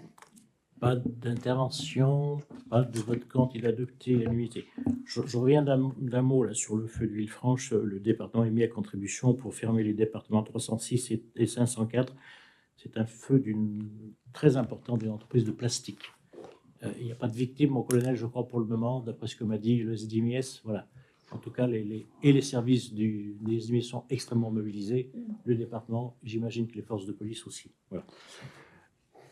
Pas d'intervention, pas de vote contre, il a adopté l'unanimité. Je reviens d'un mot là, sur le feu de Villefranche. Le département est mis à contribution pour fermer les départements 306 et 504. C'est un feu très important d'une entreprise de plastique. Il n'y a pas de victimes, mon colonel, je crois, pour le moment, d'après ce que m'a dit le SDMIS. Voilà. En tout cas, les services des SDMIS sont extrêmement mobilisés. Le département, j'imagine que les forces de police aussi. Voilà.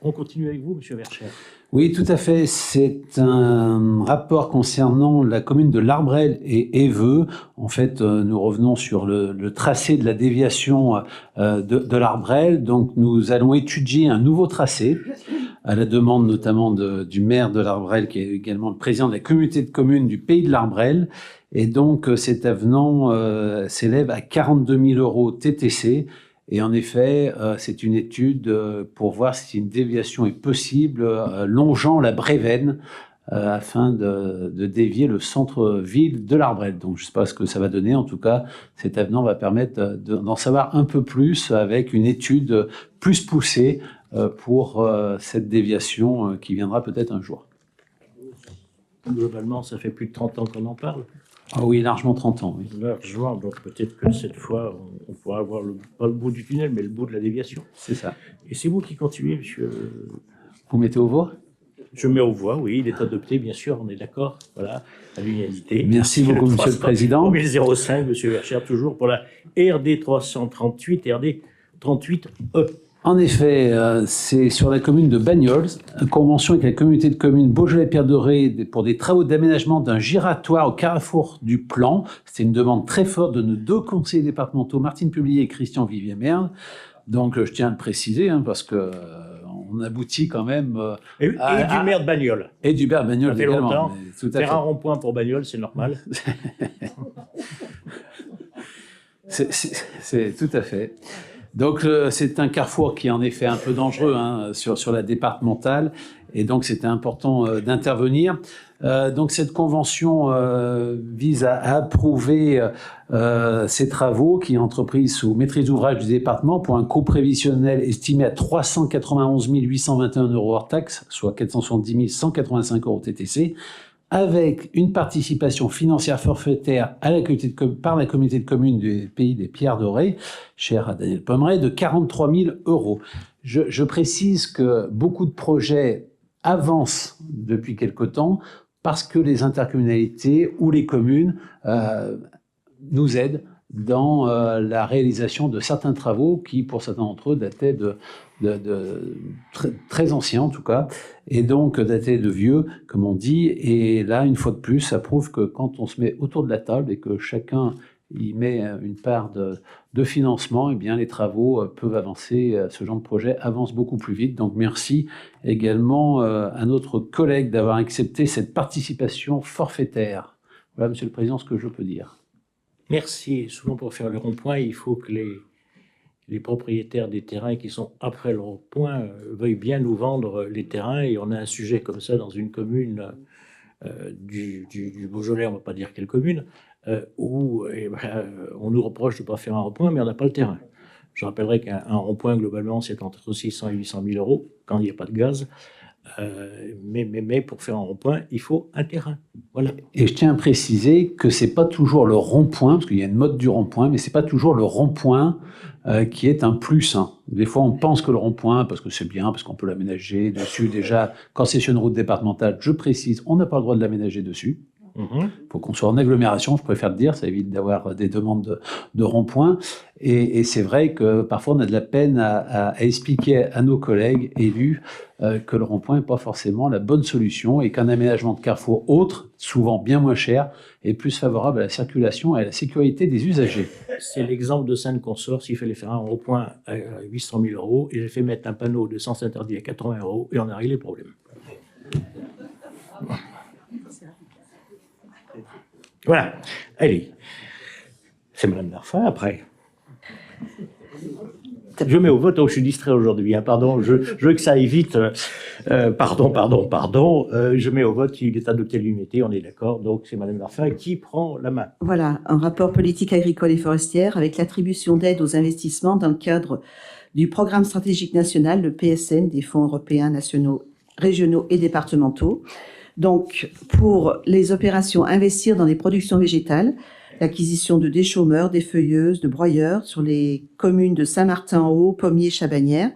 On continue avec vous, Monsieur Vercher. Oui, tout à fait. C'est un rapport concernant la commune de L'Arbrel et Éveux. En fait, nous revenons sur le tracé de la déviation de L'Arbrel. Donc, nous allons étudier un nouveau tracé à la demande notamment du maire de L'Arbrel, qui est également le président de la communauté de communes du Pays de L'Arbrel. Et donc, cet avenant s'élève à 42 000 € TTC. Et en effet, c'est une étude pour voir si une déviation est possible longeant la Brévenne afin de dévier le centre-ville de l'Arbrette. Donc je ne sais pas ce que ça va donner. En tout cas, cet avenant va permettre d'en savoir un peu plus avec une étude plus poussée pour cette déviation qui viendra peut-être un jour. Globalement, ça fait plus de 30 ans qu'on en parle. Ah oui, largement 30 ans. Oui. Largement, donc peut-être que cette fois, on pourra avoir pas le bout du tunnel, mais le bout de la déviation. C'est ça. Et c'est vous qui continuez, monsieur. Vous mettez aux voix? Je mets aux voix, oui, il est adopté, bien sûr, on est d'accord, voilà, à l'unanimité. Merci beaucoup, Monsieur le Président. 005, monsieur Verchères, toujours pour la RD 338, RD 38E. En effet, c'est sur la commune de Bagnols, une convention avec la communauté de communes Beaujolais-Pierre-de-Ré pour des travaux d'aménagement d'un giratoire au carrefour du Plan. C'est une demande très forte de nos deux conseillers départementaux, Martine Publier et Christian Vivier-Merle. Donc, je tiens à le préciser, parce que on aboutit quand même... Et du maire de Bagnols. Et du maire de Bagnols également. Ça fait longtemps. Tout à faire un rond-point pour Bagnols, c'est normal. C'est tout à fait. Donc, c'est un carrefour qui est en effet un peu dangereux sur la départementale. Et donc, c'était important d'intervenir. Donc, cette convention vise à approuver ces travaux qui sont entrepris sous maîtrise d'ouvrage du département pour un coût prévisionnel estimé à 391 821 € hors taxe, soit 470 185 € TTC, avec une participation financière forfaitaire par la communauté de communes du pays des Pierres Dorées, chère à Daniel Pommeret, de 43 000 €. Je précise que beaucoup de projets avancent depuis quelque temps parce que les intercommunalités ou les communes nous aident dans la réalisation de certains travaux qui, pour certains d'entre eux, dataient de très anciens en tout cas, et donc dataient de vieux, comme on dit. Et là, une fois de plus, ça prouve que quand on se met autour de la table et que chacun y met une part de financement, eh bien les travaux peuvent avancer, ce genre de projet avance beaucoup plus vite. Donc merci également à notre collègue d'avoir accepté cette participation forfaitaire. Voilà, Monsieur le Président, ce que je peux dire. Merci. Souvent, pour faire le rond-point, il faut que les propriétaires des terrains qui sont après le rond-point veuillent bien nous vendre les terrains. Et on a un sujet comme ça dans une commune du Beaujolais, on ne va pas dire quelle commune, où on nous reproche de ne pas faire un rond-point, mais on n'a pas le terrain. Je rappellerai qu'un rond-point, globalement, c'est entre 600 et 800 000 € quand il n'y a pas de gaz. Mais pour faire un rond-point, il faut un terrain. Voilà. Et je tiens à préciser que c'est pas toujours le rond-point, parce qu'il y a une mode du rond-point, mais c'est pas toujours le rond-point qui est un plus. Des fois, on pense que le rond-point, parce que c'est bien, parce qu'on peut l'aménager dessus. Déjà, quand c'est sur une route départementale, je précise, on n'a pas le droit de l'aménager dessus. Il faut qu'on soit en agglomération, je préfère le dire, ça évite d'avoir des demandes de rond-point. Et c'est vrai que parfois on a de la peine à expliquer à nos collègues élus que le rond-point n'est pas forcément la bonne solution et qu'un aménagement de carrefour autre, souvent bien moins cher, est plus favorable à la circulation et à la sécurité des usagers. C'est l'exemple de Sainte-Consort, s'il fallait faire un rond-point à 800 000 € et j'ai fait mettre un panneau de sens interdit à 80 € et on a réglé le problème. Voilà, allez, c'est Madame Darfin après. Je mets au vote, je suis distrait aujourd'hui, pardon, je veux que ça aille vite. Pardon. Je mets au vote, il est adopté à l'unité, on est d'accord, donc c'est Madame Darfin qui prend la main. Voilà, un rapport politique agricole et forestière avec l'attribution d'aide aux investissements dans le cadre du programme stratégique national, le PSN, des fonds européens, nationaux, régionaux et départementaux. Donc, pour les opérations investir dans les productions végétales, l'acquisition de déchômeurs, défeuilleuses, de broyeurs sur les communes de Saint-Martin-en-Haut, Pommiers, Chabagnières,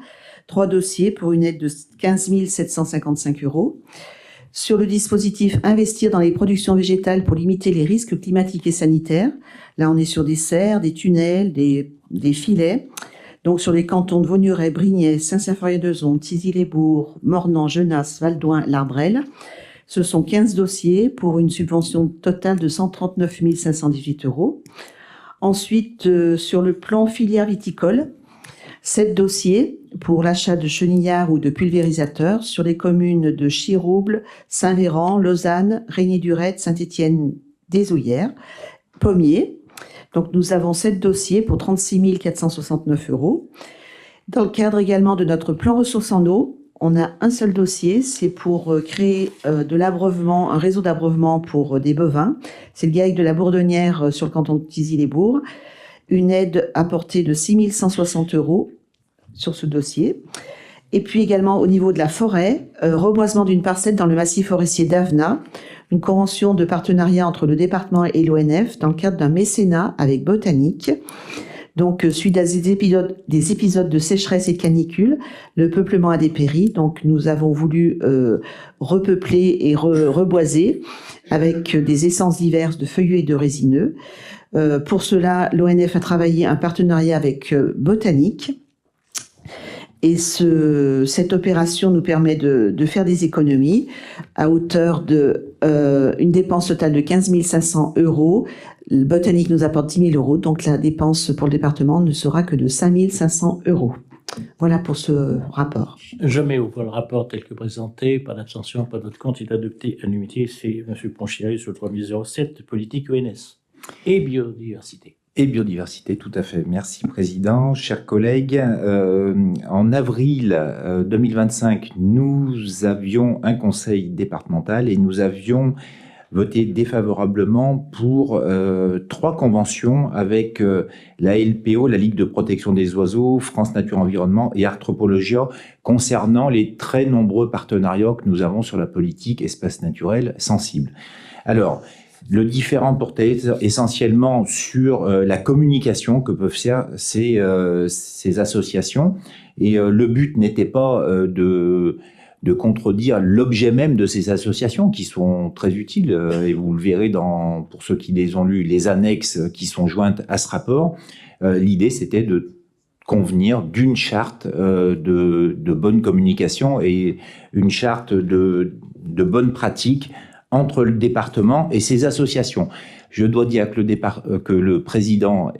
3 dossiers pour une aide de 15 755 €. Sur le dispositif investir dans les productions végétales pour limiter les risques climatiques et sanitaires, là on est sur des serres, des tunnels, des filets. Donc sur les cantons de Vaugneray, Brignais, Saint-Symphorien-d'Ozon, Tizy-les-Bourgs, Mornan, Genasse, Valdoin, L'Arbrelle. Ce sont 15 dossiers pour une subvention totale de 139 518 €. Ensuite, sur le plan filière viticole, 7 dossiers pour l'achat de chenillards ou de pulvérisateurs sur les communes de Chirouble, Saint-Véran, Lausanne, Régnier-Durette, Saint-Étienne-des-Ouillères, Pommiers. Donc nous avons 7 dossiers pour 36 469 €. Dans le cadre également de notre plan ressources en eau, on a un seul dossier, c'est pour créer de l'abreuvement, un réseau d'abreuvement pour des bovins. C'est le GAEC de la Bourdonnière sur le canton de Thizy-les-Bourgs. Une aide apportée de 6 160 € sur ce dossier. Et puis également au niveau de la forêt, reboisement d'une parcelle dans le massif forestier d'Avena, une convention de partenariat entre le département et l'ONF dans le cadre d'un mécénat avec Botanique. Donc, suite à des épisodes de sécheresse et de canicule, le peuplement a dépéri. Donc, nous avons voulu repeupler et reboiser avec des essences diverses de feuillus et de résineux. Pour cela, l'ONF a travaillé un partenariat avec Botanique. Et cette opération nous permet de faire des économies à hauteur de une dépense totale de 15 500 €. Le Botanique nous apporte 10 000 €, donc la dépense pour le département ne sera que de 5 500 €. Voilà pour ce rapport. Je mets au voie le rapport tel que présenté, pas d'abstention, pas de vote contre, il est adopté à l'unanimité. C'est M. Ponchieri sur le 3007, politique ENS et biodiversité. Et biodiversité, tout à fait. Merci, Président. Chers collègues, en avril 2025, nous avions un conseil départemental et nous avions voté défavorablement pour 3 conventions avec la LPO, la Ligue de protection des oiseaux, France Nature Environnement et Arthropologia, concernant les très nombreux partenariats que nous avons sur la politique espace naturel sensible. Alors, le différend portait essentiellement sur la communication que peuvent faire ces associations. Et le but n'était pas de contredire l'objet même de ces associations qui sont très utiles. Et vous le verrez pour ceux qui les ont lus, les annexes qui sont jointes à ce rapport. L'idée, c'était de convenir d'une charte de bonne communication et une charte de bonne pratique entre le département et ses associations. Je dois dire que le président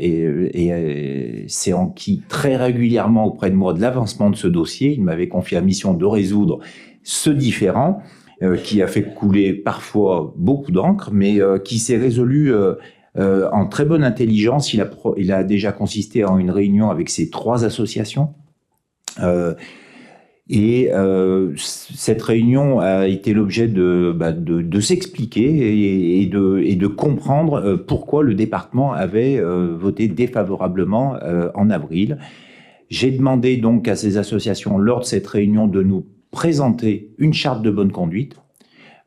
s'est enquis très régulièrement auprès de moi de l'avancement de ce dossier. Il m'avait confié la mission de résoudre ce différend qui a fait couler parfois beaucoup d'encre, mais qui s'est résolu en très bonne intelligence. Il a déjà consisté en une réunion avec ces 3 associations. Et cette réunion a été l'objet de s'expliquer et de comprendre pourquoi le département avait voté défavorablement en avril. J'ai demandé donc à ces associations, lors de cette réunion, de nous présenter une charte de bonne conduite,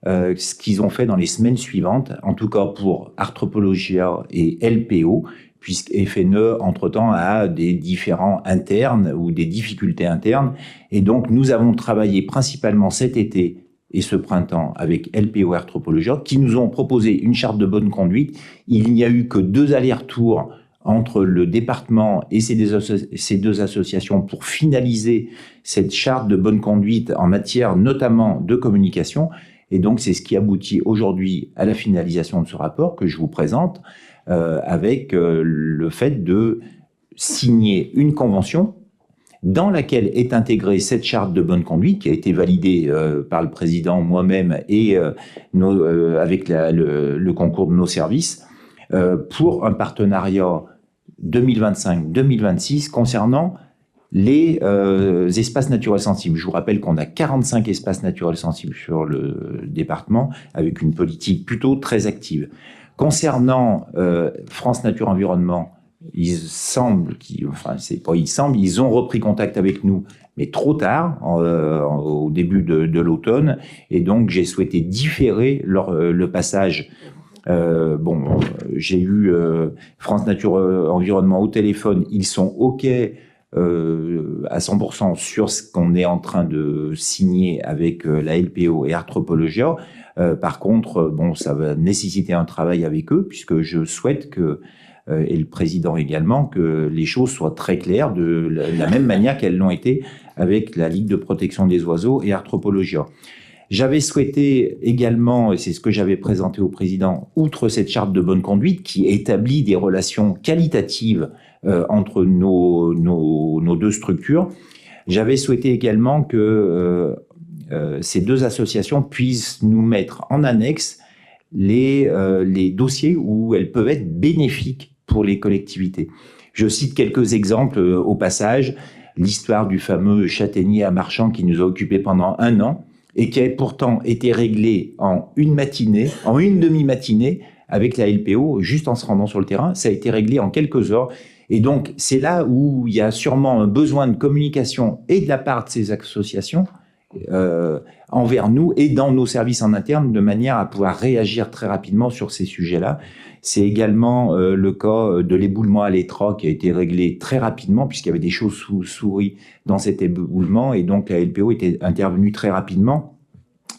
ce qu'ils ont fait dans les semaines suivantes, en tout cas pour Arthropologia et LPO, puisque FNE, entre-temps, a des différends internes ou des difficultés internes. Et donc, nous avons travaillé principalement cet été et ce printemps avec LPO et Arthropologia, qui nous ont proposé une charte de bonne conduite. Il n'y a eu que 2 allers-retours entre le département et ces 2 associations pour finaliser cette charte de bonne conduite en matière notamment de communication. Et donc, c'est ce qui aboutit aujourd'hui à la finalisation de ce rapport que je vous présente, avec le fait de signer une convention dans laquelle est intégrée cette charte de bonne conduite qui a été validée par le président, moi-même et avec le concours de nos services pour un partenariat 2025-2026 concernant les espaces naturels sensibles. Je vous rappelle qu'on a 45 espaces naturels sensibles sur le département avec une politique plutôt très active. Concernant France Nature Environnement, ils ont repris contact avec nous, mais trop tard, au début de l'automne, et donc j'ai souhaité différer le passage. J'ai eu France Nature Environnement au téléphone, ils sont OK à 100% sur ce qu'on est en train de signer avec la LPO et Arthropologia. Par contre, ça va nécessiter un travail avec eux, puisque je souhaite et le président également, que les choses soient très claires, de la même manière qu'elles l'ont été avec la Ligue de protection des oiseaux et Arthropologia. J'avais souhaité également, et c'est ce que j'avais présenté au président, outre cette charte de bonne conduite qui établit des relations qualitatives entre nos 2 structures, j'avais souhaité également que ces 2 associations puissent nous mettre en annexe les dossiers où elles peuvent être bénéfiques pour les collectivités. Je cite quelques exemples au passage. L'histoire du fameux châtaignier à Marchand qui nous a occupés pendant 1 an et qui a pourtant été réglé en une demi-matinée avec la LPO, juste en se rendant sur le terrain. Ça a été réglé en quelques heures. Et donc, c'est là où il y a sûrement un besoin de communication et de la part de ces associations envers nous et dans nos services en interne, de manière à pouvoir réagir très rapidement sur ces sujets-là. C'est également le cas de l'éboulement à l'Étro qui a été réglé très rapidement puisqu'il y avait des chauves-souris dans cet éboulement et donc la LPO était intervenue très rapidement.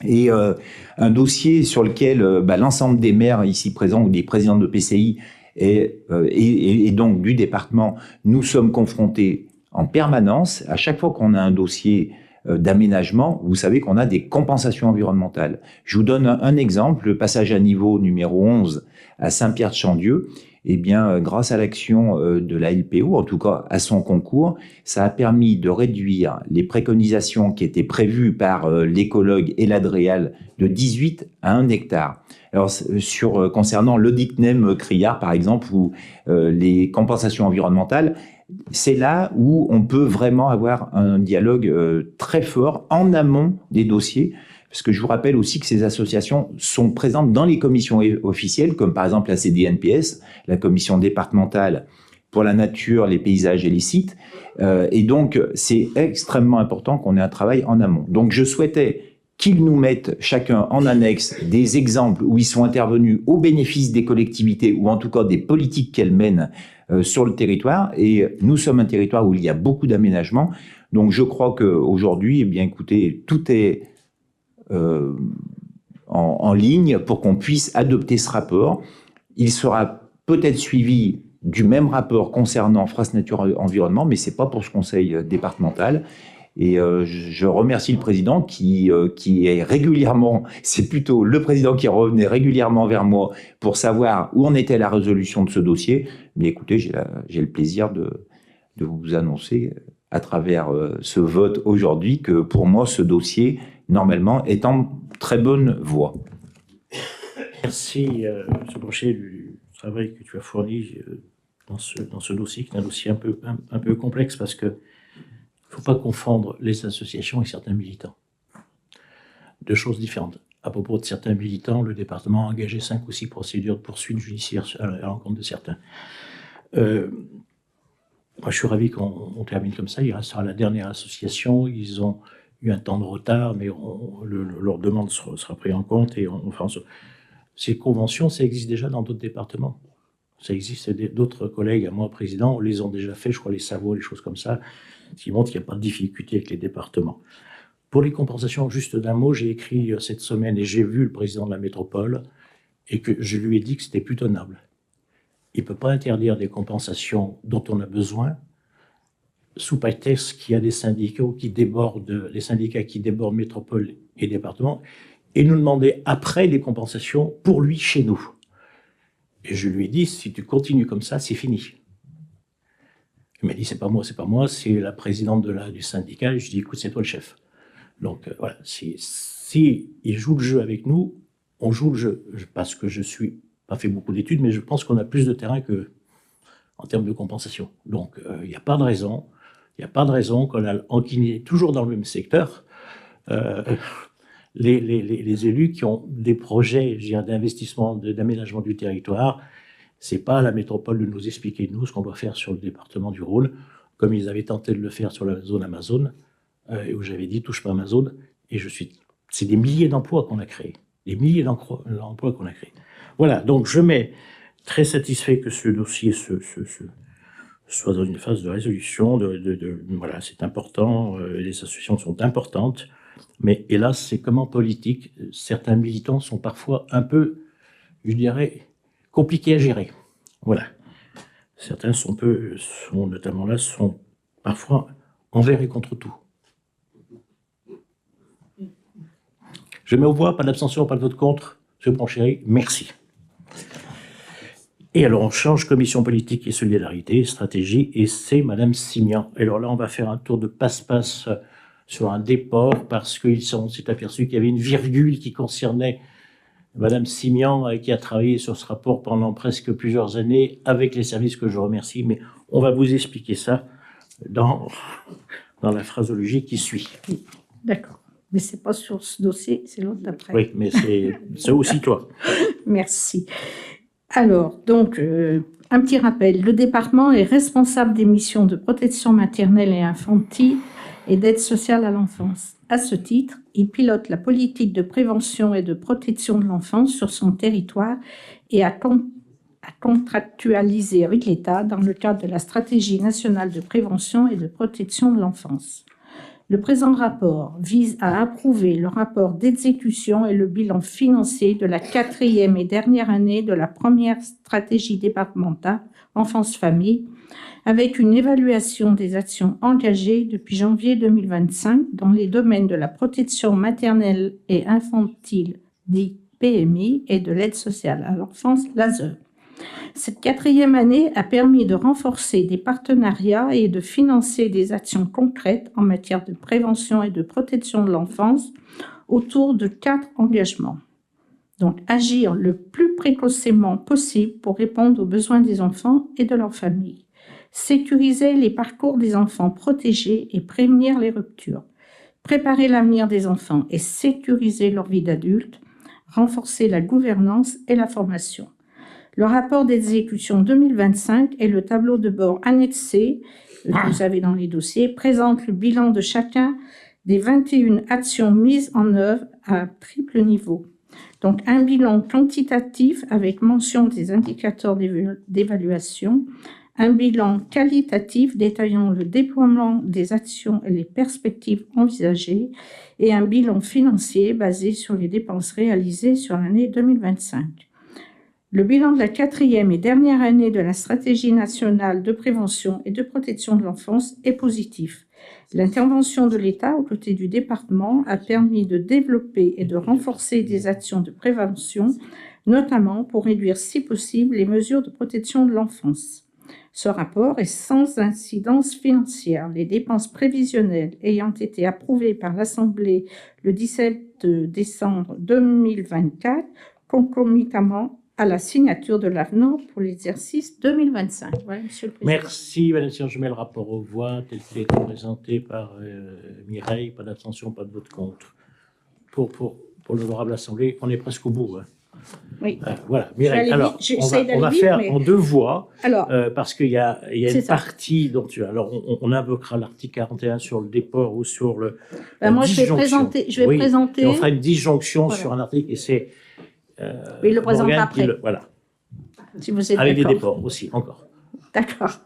Et un dossier sur lequel l'ensemble des maires ici présents ou des présidents de PCI et donc du département, nous sommes confrontés en permanence. À chaque fois qu'on a un dossier d'aménagement, vous savez qu'on a des compensations environnementales. Je vous donne un exemple, le passage à niveau numéro 11 à Saint-Pierre-de-Chandieu. Eh bien, grâce à l'action de la LPO, en tout cas à son concours, ça a permis de réduire les préconisations qui étaient prévues par l'écologue et l'Adréal de 18 à 1 hectare. Alors, concernant le dictnem criard, par exemple, ou les compensations environnementales, c'est là où on peut vraiment avoir un dialogue très fort en amont des dossiers, parce que je vous rappelle aussi que ces associations sont présentes dans les commissions officielles, comme par exemple la CDNPS, la commission départementale pour la nature, les paysages et les sites, et donc c'est extrêmement important qu'on ait un travail en amont. Donc je souhaitais qu'ils nous mettent chacun en annexe des exemples où ils sont intervenus au bénéfice des collectivités ou en tout cas des politiques qu'elles mènent sur le territoire. Et nous sommes un territoire où il y a beaucoup d'aménagements. Donc je crois qu'aujourd'hui, eh bien, écoutez, tout est en ligne pour qu'on puisse adopter ce rapport. Il sera peut-être suivi du même rapport concernant France Nature Environnement, mais c'est pas pour ce conseil départemental. Et je remercie le président qui est régulièrement, c'est plutôt le président qui revenait régulièrement vers moi pour savoir où en était la résolution de ce dossier. Mais écoutez, j'ai le plaisir de vous annoncer à travers ce vote aujourd'hui que pour moi, ce dossier, normalement, est en très bonne voie. Merci, M. Brochet, du travail que tu as fourni dans ce dossier, qui est un dossier un peu complexe parce que il ne faut pas confondre les associations et certains militants. 2 choses différentes. À propos de certains militants, le département a engagé 5 ou 6 procédures de poursuite judiciaire à l'encontre de certains. Moi, je suis ravi qu'on termine comme ça. Il restera la dernière association. Ils ont eu un temps de retard, mais leur demande sera prise en compte. Et ces conventions, ça existe déjà dans d'autres départements. Ça existe, d'autres collègues à moi, président, les ont déjà fait, je crois, les Savoie, les choses comme ça, ce qui montre qu'il n'y a pas de difficulté avec les départements. Pour les compensations, juste d'un mot, j'ai écrit cette semaine et j'ai vu le président de la métropole et que je lui ai dit que c'était plus tenable. Il ne peut pas interdire des compensations dont on a besoin sous prétexte qu'il y a des syndicats qui débordent métropole et département et nous demander après des compensations pour lui chez nous. Et je lui ai dit, si tu continues comme ça, c'est fini. Il m'a dit, c'est pas moi, c'est la présidente du syndicat. Et je lui ai dit, écoute, c'est toi le chef. Donc voilà, si il joue le jeu avec nous, on joue le jeu. Parce que je n'ai pas fait beaucoup d'études, mais je pense qu'on a plus de terrain en termes de compensation. Donc il n'y a pas de raison. Il n'y a pas de raison qu'on est toujours dans le même secteur. Les élus qui ont des projets d'investissement, d'aménagement du territoire, c'est pas à la métropole de nous expliquer, nous, ce qu'on doit faire sur le département du Rhône, comme ils avaient tenté de le faire sur la zone Amazon, où j'avais dit, touche pas Amazon, et c'est des milliers d'emplois qu'on a créés. Des milliers d'emplois qu'on a créés. Voilà, donc je m'ai très satisfait que ce dossier soit dans une phase de résolution, voilà, c'est important, les associations sont importantes, mais hélas, c'est comme en politique, certains militants sont parfois un peu, je dirais, compliqués à gérer. Voilà. Certains notamment là, sont parfois envers et contre tout. Je mets aux voix, pas d'abstention, pas de vote contre. M. Bronchéry, merci. Et alors, on change commission politique et solidarité, stratégie, et c'est Madame Signan. Et alors là, on va faire un tour de passe-passe sur un déport parce qu'on s'est aperçu qu'il y avait une virgule qui concernait Madame Simian, qui a travaillé sur ce rapport pendant presque plusieurs années avec les services que je remercie, mais on va vous expliquer ça dans la phrasologie qui suit. D'accord. Mais ce n'est pas sur ce dossier, c'est l'autre d'après. Oui, mais c'est aussi toi. Merci. Alors, donc, un petit rappel. Le département est responsable des missions de protection maternelle et infantile et d'aide sociale à l'enfance. À ce titre, il pilote la politique de prévention et de protection de l'enfance sur son territoire et a contractualisé avec l'État dans le cadre de la stratégie nationale de prévention et de protection de l'enfance. Le présent rapport vise à approuver le rapport d'exécution et le bilan financier de la 4e et dernière année de la première stratégie départementale enfance-famille, avec une évaluation des actions engagées depuis janvier 2025 dans les domaines de la protection maternelle et infantile, dit PMI, et de l'aide sociale à l'enfance, l'ASE. Cette 4e année a permis de renforcer des partenariats et de financer des actions concrètes en matière de prévention et de protection de l'enfance autour de 4 engagements. Donc, agir le plus précocement possible pour répondre aux besoins des enfants et de leurs familles. Sécuriser les parcours des enfants protégés et prévenir les ruptures. Préparer l'avenir des enfants et sécuriser leur vie d'adulte. Renforcer la gouvernance et la formation. Le rapport d'exécution 2025 et le tableau de bord annexé, que vous avez dans les dossiers, présente le bilan de chacun des 21 actions mises en œuvre à triple niveau. Donc, un bilan quantitatif avec mention des indicateurs d'évaluation, un bilan qualitatif détaillant le déploiement des actions et les perspectives envisagées, et un bilan financier basé sur les dépenses réalisées sur l'année 2025. Le bilan de la 4e et dernière année de la stratégie nationale de prévention et de protection de l'enfance est positif. L'intervention de l'État aux côtés du département a permis de développer et de renforcer des actions de prévention, notamment pour réduire si possible les mesures de protection de l'enfance. Ce rapport est sans incidence financière. Les dépenses prévisionnelles ayant été approuvées par l'Assemblée le 17 décembre 2024, concomitamment à la signature de l'avenant pour l'exercice 2025. Voilà, Monsieur le Président. Merci, Madame Simian. Je mets le rapport aux voix tel qu'il a été présenté par Mireille. Pas d'abstention, pas de vote contre. Pour l'honorable Assemblée, on est presque au bout. Hein. Oui. Voilà, Mireille. Alors, on va faire en 2 voix, parce qu'il y a une partie dont tu... Alors, on invoquera l'article 41 sur le déport ou sur le... moi, je vais présenter... Et on fera une disjonction sur un article, et c'est... il le présente après. Voilà. Si vous êtes avec des d'accord. déports aussi, encore. D'accord.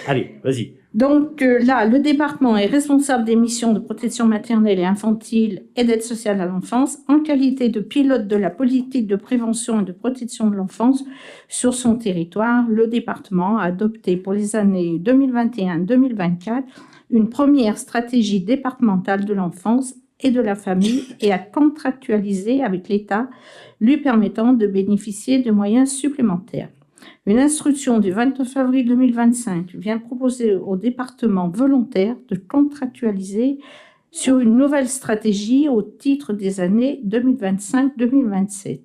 Allez, vas-y. Donc là, le département est responsable des missions de protection maternelle et infantile et d'aide sociale à l'enfance en qualité de pilote de la politique de prévention et de protection de l'enfance sur son territoire. Le département a adopté pour les années 2021-2024 une première stratégie départementale de l'enfance et de la famille et a contractualisé avec l'État, lui permettant de bénéficier de moyens supplémentaires. Une instruction du 29 avril 2025 vient proposer au département volontaire de contractualiser sur une nouvelle stratégie au titre des années 2025-2027.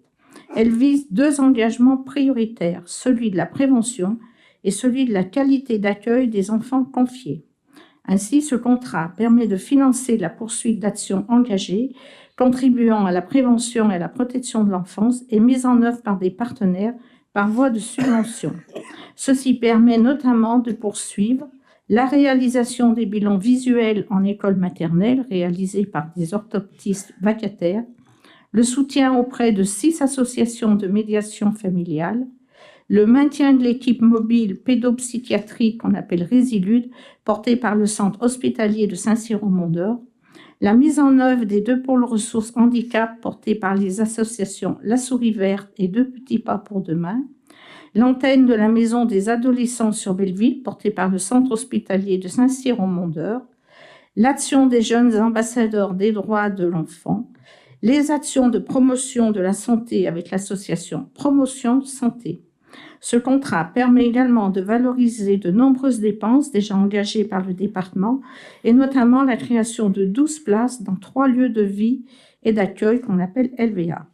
Elle vise 2 engagements prioritaires, celui de la prévention et celui de la qualité d'accueil des enfants confiés. Ainsi, ce contrat permet de financer la poursuite d'actions engagées, contribuant à la prévention et à la protection de l'enfance et mises en œuvre par des partenaires par voie de subvention. Ceci permet notamment de poursuivre la réalisation des bilans visuels en école maternelle réalisés par des orthoptistes vacataires, le soutien auprès de 6 associations de médiation familiale, le maintien de l'équipe mobile pédopsychiatrique qu'on appelle Résilude, portée par le centre hospitalier de Saint-Cyr-au-Mont-d'Or, la mise en œuvre des 2 pôles ressources handicap portés par les associations La Souris Verte et 2 Petits Pas pour Demain, l'antenne de la maison des adolescents sur Belleville portée par le centre hospitalier de Saint-Cyr-au-Mont-d'Or, l'action des jeunes ambassadeurs des droits de l'enfant, les actions de promotion de la santé avec l'association Promotion Santé. Ce contrat permet également de valoriser de nombreuses dépenses déjà engagées par le département et notamment la création de 12 places dans 3 lieux de vie et d'accueil qu'on appelle LVA.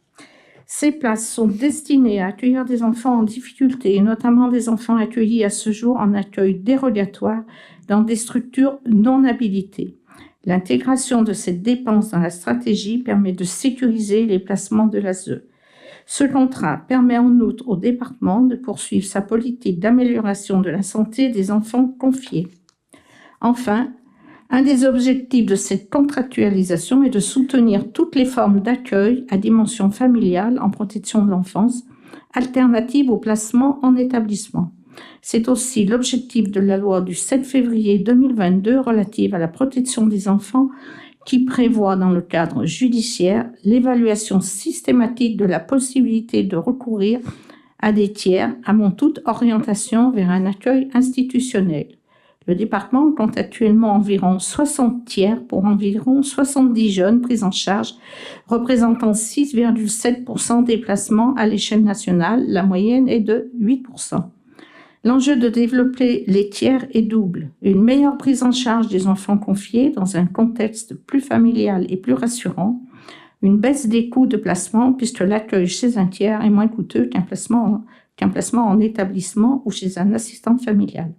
Ces places sont destinées à accueillir des enfants en difficulté, et notamment des enfants accueillis à ce jour en accueil dérogatoire dans des structures non habilitées. L'intégration de cette dépense dans la stratégie permet de sécuriser les placements de l'ASE. Ce contrat permet en outre au département de poursuivre sa politique d'amélioration de la santé des enfants confiés. Enfin, un des objectifs de cette contractualisation est de soutenir toutes les formes d'accueil à dimension familiale en protection de l'enfance, alternatives au placement en établissement. C'est aussi l'objectif de la loi du 7 février 2022 relative à la protection des enfants qui prévoit dans le cadre judiciaire l'évaluation systématique de la possibilité de recourir à des tiers avant toute orientation vers un accueil institutionnel. Le département compte actuellement environ 60 tiers pour environ 70 jeunes pris en charge, représentant 6,7% des placements à l'échelle nationale. La moyenne est de 8%. L'enjeu de développer les tiers est double. Une meilleure prise en charge des enfants confiés dans un contexte plus familial et plus rassurant. Une baisse des coûts de placement puisque l'accueil chez un tiers est moins coûteux qu'un placement en établissement ou chez un assistant familial.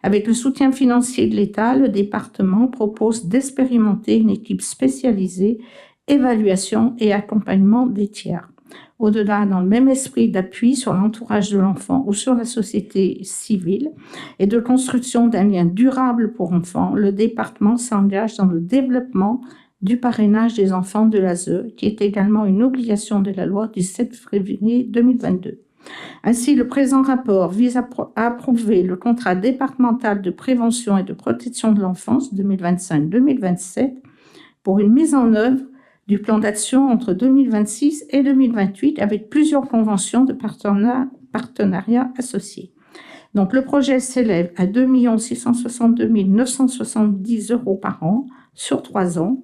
Avec le soutien financier de l'État, le département propose d'expérimenter une équipe spécialisée, évaluation et accompagnement des tiers. Au-delà, dans le même esprit d'appui sur l'entourage de l'enfant ou sur la société civile et de construction d'un lien durable pour enfants, le département s'engage dans le développement du parrainage des enfants de l'ASE, qui est également une obligation de la loi du 7 février 2022. Ainsi, le présent rapport vise à approuver le contrat départemental de prévention et de protection de l'enfance 2025-2027 pour une mise en œuvre du plan d'action entre 2026 et 2028 avec plusieurs conventions de partenariat associées. Donc, le projet s'élève à 2 662 970 € par an sur 3 ans.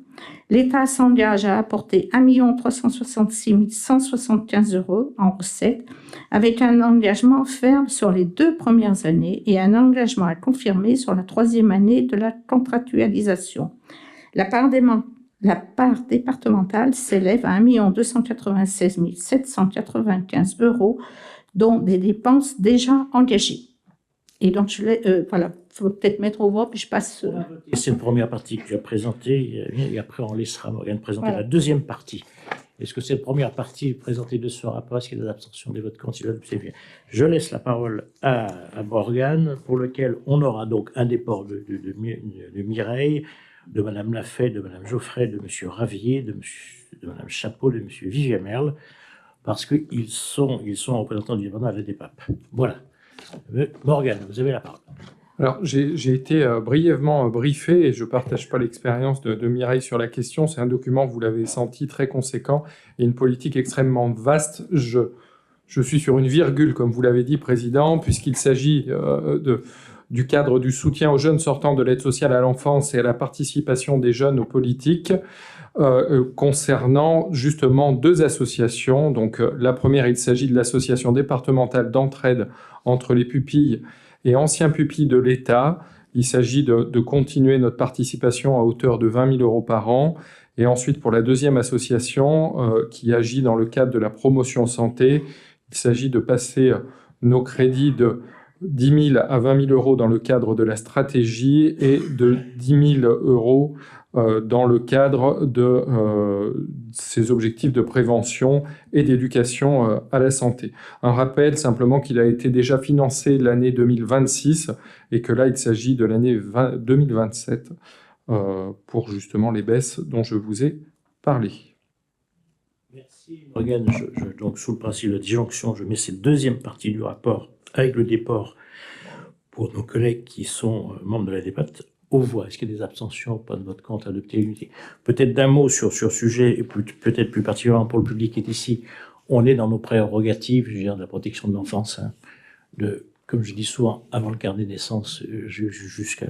L'État s'engage à apporter 1 366 175 € en recettes, avec un engagement ferme sur les 2 premières années et un engagement à confirmer sur la 3e année de la contractualisation. La part départementale s'élève à 1 296 795 €, dont des dépenses déjà engagées. Et donc, voilà, il faut peut-être mettre au voie, puis je passe... C'est une première partie que tu as présentée, et après on laissera Morgane présenter la deuxième partie. Est-ce que cette première partie présentée de ce rapport, est-ce qu'il y a des abstentions des votes contre? Je laisse la parole à Morgane, pour lequel on aura donc un déport de Mireille, de Madame Lafay, de Madame Geoffrey, de Monsieur Ravier, de Madame Chapeau, de Monsieur Vivier-Merle, parce qu'ils sont représentants du département à la DEPAP. Voilà. Morgane, vous avez la parole. Alors, j'ai été brièvement briefé et je ne partage pas l'expérience de Mireille sur la question. C'est un document, vous l'avez senti, très conséquent et une politique extrêmement vaste. Je suis sur une virgule, comme vous l'avez dit, Président, puisqu'il s'agit du cadre du soutien aux jeunes sortant de l'aide sociale à l'enfance et à la participation des jeunes aux politiques, concernant justement 2 associations. Donc, la première, il s'agit de l'association départementale d'entraide entre les pupilles et anciens pupilles de l'État. Il s'agit de continuer notre participation à hauteur de 20 000 € par an. Et ensuite, pour la deuxième association qui agit dans le cadre de la promotion santé, il s'agit de passer nos crédits de 10 000 à 20 000 € dans le cadre de la stratégie et de 10 000 € dans le cadre de ces objectifs de prévention et d'éducation à la santé. Un rappel simplement qu'il a été déjà financé l'année 2026 et que là, il s'agit de l'année 2027 pour justement les baisses dont je vous ai parlé. Merci Morgane. Donc, sous le principe de la disjonction, je mets cette deuxième partie du rapport avec le déport pour nos collègues qui sont membres de la DEPAP aux voix. Est-ce qu'il y a des abstentions, pas de vote contre, adopté l'unité? Peut-être d'un mot sur ce sujet, et peut-être plus particulièrement pour le public qui est ici. On est dans nos prérogatives, je veux dire, de la protection de l'enfance, hein, comme je dis souvent, avant le quart des naissances, jusqu'à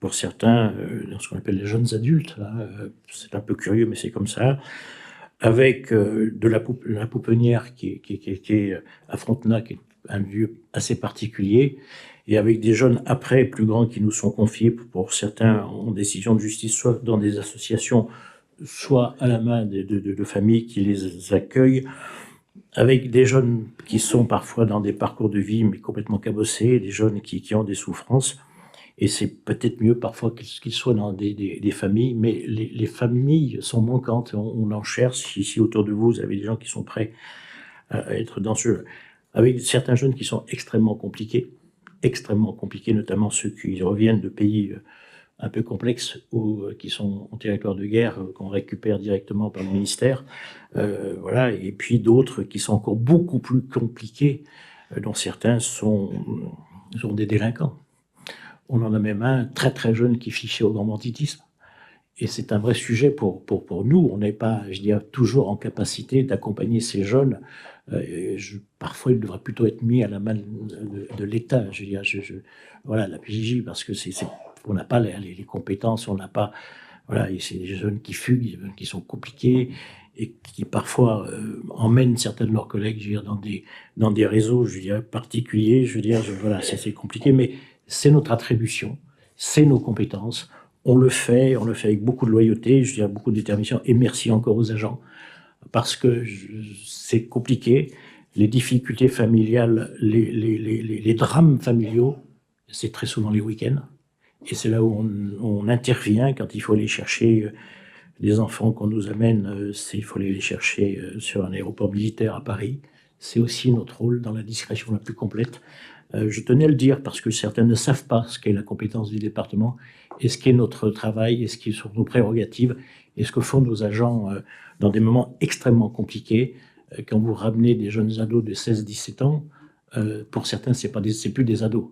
pour certains, dans ce qu'on appelle les jeunes adultes. Là, c'est un peu curieux, mais c'est comme ça. Avec de la pouponnière qui est à Frontenac, qui est un lieu assez particulier, et avec des jeunes après plus grands qui nous sont confiés, pour certains en décision de justice, soit dans des associations soit à la main de familles qui les accueillent, avec des jeunes qui sont parfois dans des parcours de vie mais complètement cabossés, des jeunes qui ont des souffrances. Et c'est peut-être mieux parfois qu'ils soient dans des familles, mais les familles sont manquantes. On en cherche. Ici, autour de vous, vous avez des gens qui sont prêts à être dans ce... Avec certains jeunes qui sont extrêmement compliqués, notamment ceux qui reviennent de pays un peu complexes ou qui sont en territoire de guerre, qu'on récupère directement par le ministère. Voilà. Et puis d'autres qui sont encore beaucoup plus compliqués, dont certains sont des délinquants. On en a même un très très jeune qui est fiché au grand banditisme. Et c'est un vrai sujet pour nous. On n'est pas, je dirais, toujours en capacité d'accompagner ces jeunes. Parfois, ils devraient plutôt être mis à la main de l'État. Je veux dire, voilà, la PJJ, parce que on n'a pas les compétences, on n'a pas... Voilà, et c'est des jeunes qui fuguent, qui sont compliqués et qui parfois emmènent certains de leurs collègues, je veux dire, dans des réseaux, je veux dire, particuliers. Je veux dire, voilà, c'est compliqué, mais c'est notre attribution, c'est nos compétences. On le fait avec beaucoup de loyauté, je dirais beaucoup de détermination, et merci encore aux agents, parce que c'est compliqué. Les difficultés familiales, les drames familiaux, c'est très souvent les week-ends. Et c'est là où on intervient quand il faut aller chercher des enfants qu'on nous amène. Il faut aller les chercher sur un aéroport militaire à Paris. C'est aussi notre rôle dans la discrétion la plus complète. Je tenais à le dire parce que certains ne savent pas ce qu'est la compétence du département et ce qu'est notre travail et ce qui sont nos prérogatives et ce que font nos agents dans des moments extrêmement compliqués. Quand vous ramenez des jeunes ados de 16-17 ans, pour certains, c'est plus des ados.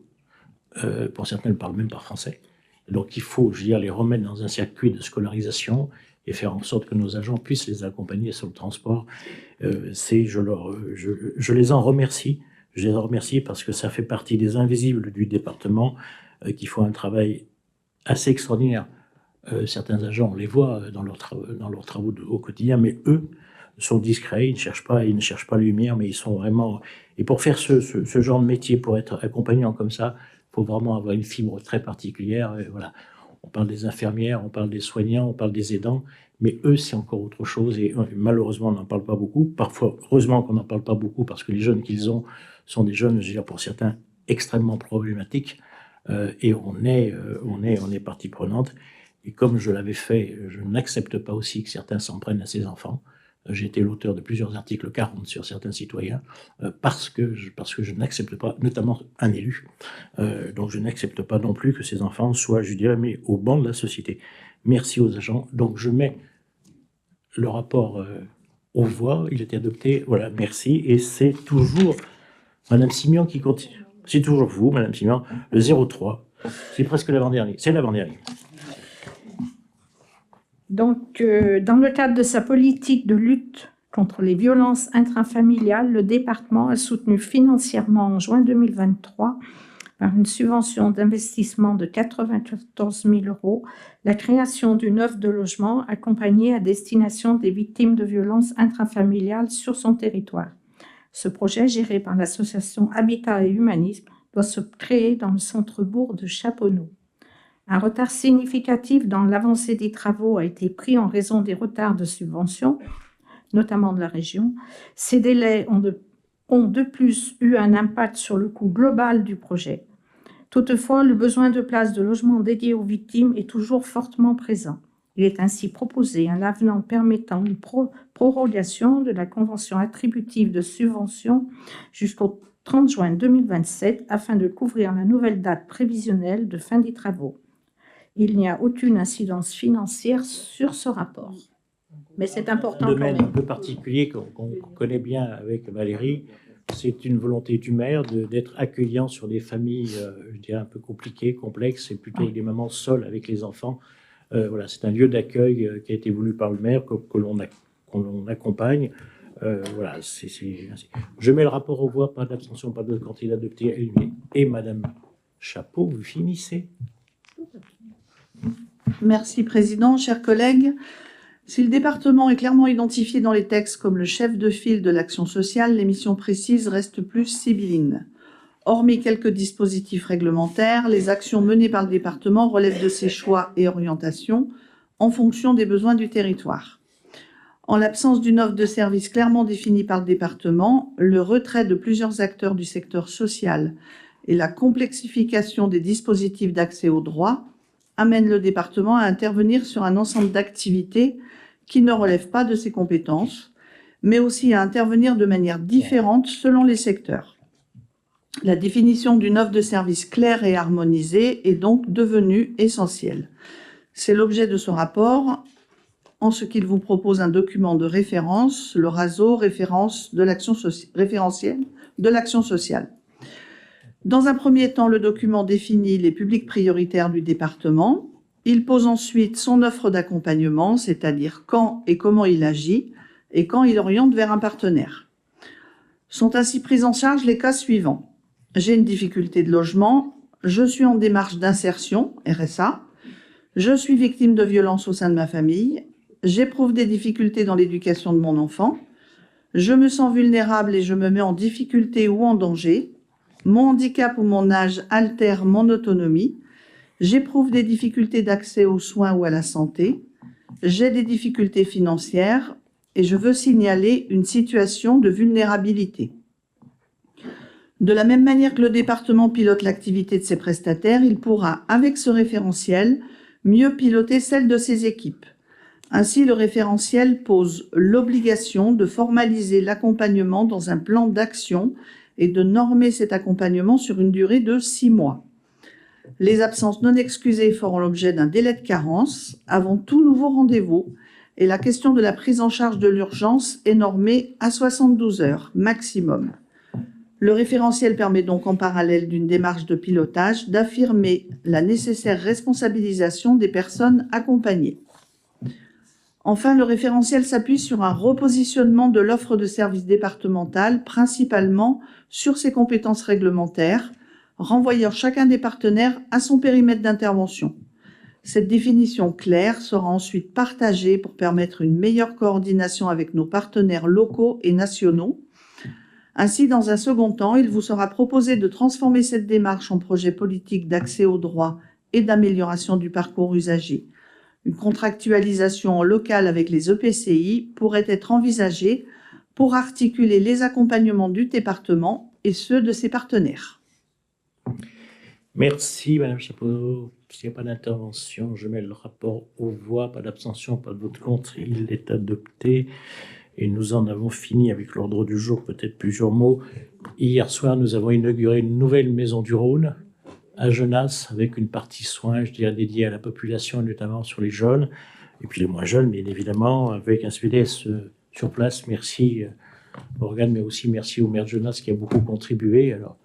Pour certains, ils ne parlent même pas français. Donc il faut, je veux dire, les remettre dans un circuit de scolarisation et faire en sorte que nos agents puissent les accompagner sur le transport. Je les en remercie. Je les en remercie parce que ça fait partie des invisibles du département qui font un travail assez extraordinaire. Certains agents, on les voit dans leurs travaux au quotidien, mais eux sont discrets, ils ne cherchent pas la lumière, mais ils sont vraiment... Et pour faire ce genre de métier, pour être accompagnant comme ça, il faut vraiment avoir une fibre très particulière. Et voilà. On parle des infirmières, on parle des soignants, on parle des aidants, mais eux, c'est encore autre chose. Et malheureusement, on n'en parle pas beaucoup. Parfois, heureusement qu'on n'en parle pas beaucoup, parce que les jeunes qu'ils ont sont des jeunes, je veux dire, pour certains, extrêmement problématiques. Et on est partie prenante. Et comme je l'avais fait, je n'accepte pas aussi que certains s'en prennent à ces enfants. J'ai été l'auteur de plusieurs articles 40 sur certains citoyens parce que je n'accepte pas, notamment un élu, donc je n'accepte pas non plus que ces enfants soient, je dirais, mis au banc de la société. Merci aux agents. Donc je mets le rapport aux voix, il a été adopté, voilà, merci. Et c'est toujours Madame Simian qui continue. C'est toujours vous, Madame Simian, le 03. C'est presque l'avant-dernier. C'est l'avant-dernier. Donc, dans le cadre de sa politique de lutte contre les violences intrafamiliales, le département a soutenu financièrement en juin 2023, par une subvention d'investissement de 94 000 € la création d'une offre de logement accompagnée à destination des victimes de violences intrafamiliales sur son territoire. Ce projet, géré par l'association Habitat et Humanisme, doit se créer dans le centre-bourg de Chaponneau. Un retard significatif dans l'avancée des travaux a été pris en raison des retards de subvention, notamment de la région. Ces délais ont de plus eu un impact sur le coût global du projet. Toutefois, le besoin de places de logement dédiées aux victimes est toujours fortement présent. Il est ainsi proposé un avenant permettant une prorogation de la convention attributive de subvention jusqu'au 30 juin 2027 afin de couvrir la nouvelle date prévisionnelle de fin des travaux. Il n'y a aucune incidence financière sur ce rapport. Mais c'est important. Un domaine un peu particulier qu'on connaît bien avec Valérie, c'est une volonté du maire d'être accueillant sur des familles, je dirais, un peu compliquées, complexes, et plutôt avec des mamans seules avec les enfants. Voilà, c'est un lieu d'accueil qui a été voulu par le maire, que l'on accompagne. Voilà, Je mets le rapport aux voix, pas d'abstention, pas de candidat adopté. Et Madame Chapeau, vous finissez. Merci, Président. Chers collègues, si le département est clairement identifié dans les textes comme le chef de file de l'action sociale, les missions précises restent plus sibyllines. Hormis quelques dispositifs réglementaires, les actions menées par le département relèvent de ses choix et orientations, en fonction des besoins du territoire. En l'absence d'une offre de service clairement définie par le département, le retrait de plusieurs acteurs du secteur social et la complexification des dispositifs d'accès aux droits amènent le département à intervenir sur un ensemble d'activités qui ne relèvent pas de ses compétences, mais aussi à intervenir de manière différente selon les secteurs. La définition d'une offre de service claire et harmonisée est donc devenue essentielle. C'est l'objet de ce rapport, en ce qu'il vous propose un document de référence, le RASO, référentiel de l'action sociale. Dans un premier temps, le document définit les publics prioritaires du département. Il pose ensuite son offre d'accompagnement, c'est-à-dire quand et comment il agit, et quand il oriente vers un partenaire. Sont ainsi pris en charge les cas suivants. J'ai une difficulté de logement, je suis en démarche d'insertion, RSA, je suis victime de violences au sein de ma famille, j'éprouve des difficultés dans l'éducation de mon enfant, je me sens vulnérable et je me mets en difficulté ou en danger, mon handicap ou mon âge altère mon autonomie, j'éprouve des difficultés d'accès aux soins ou à la santé, j'ai des difficultés financières et je veux signaler une situation de vulnérabilité. De la même manière que le département pilote l'activité de ses prestataires, il pourra, avec ce référentiel, mieux piloter celle de ses équipes. Ainsi, le référentiel pose l'obligation de formaliser l'accompagnement dans un plan d'action et de normer cet accompagnement sur une durée de 6 mois. Les absences non excusées feront l'objet d'un délai de carence avant tout nouveau rendez-vous et la question de la prise en charge de l'urgence est normée à 72 heures maximum. Le référentiel permet donc en parallèle d'une démarche de pilotage d'affirmer la nécessaire responsabilisation des personnes accompagnées. Enfin, le référentiel s'appuie sur un repositionnement de l'offre de services départementale, principalement sur ses compétences réglementaires, renvoyant chacun des partenaires à son périmètre d'intervention. Cette définition claire sera ensuite partagée pour permettre une meilleure coordination avec nos partenaires locaux et nationaux. Ainsi, dans un second temps, il vous sera proposé de transformer cette démarche en projet politique d'accès aux droits et d'amélioration du parcours usager. Une contractualisation locale avec les EPCI pourrait être envisagée pour articuler les accompagnements du département et ceux de ses partenaires. Merci, Madame Chapeau. S'il n'y a pas d'intervention, je mets le rapport aux voix. Pas d'abstention, pas de vote contre. Il est adopté. Et nous en avons fini avec l'ordre du jour. Peut-être plusieurs mots. Hier soir, nous avons inauguré une nouvelle maison du Rhône à Genasse, avec une partie soins, je dirais, dédiée à la population, notamment sur les jeunes, et puis les moins jeunes, bien évidemment, avec un CPDS sur place. Merci, Morgane, mais aussi merci au maire de Genasse qui a beaucoup contribué. Alors,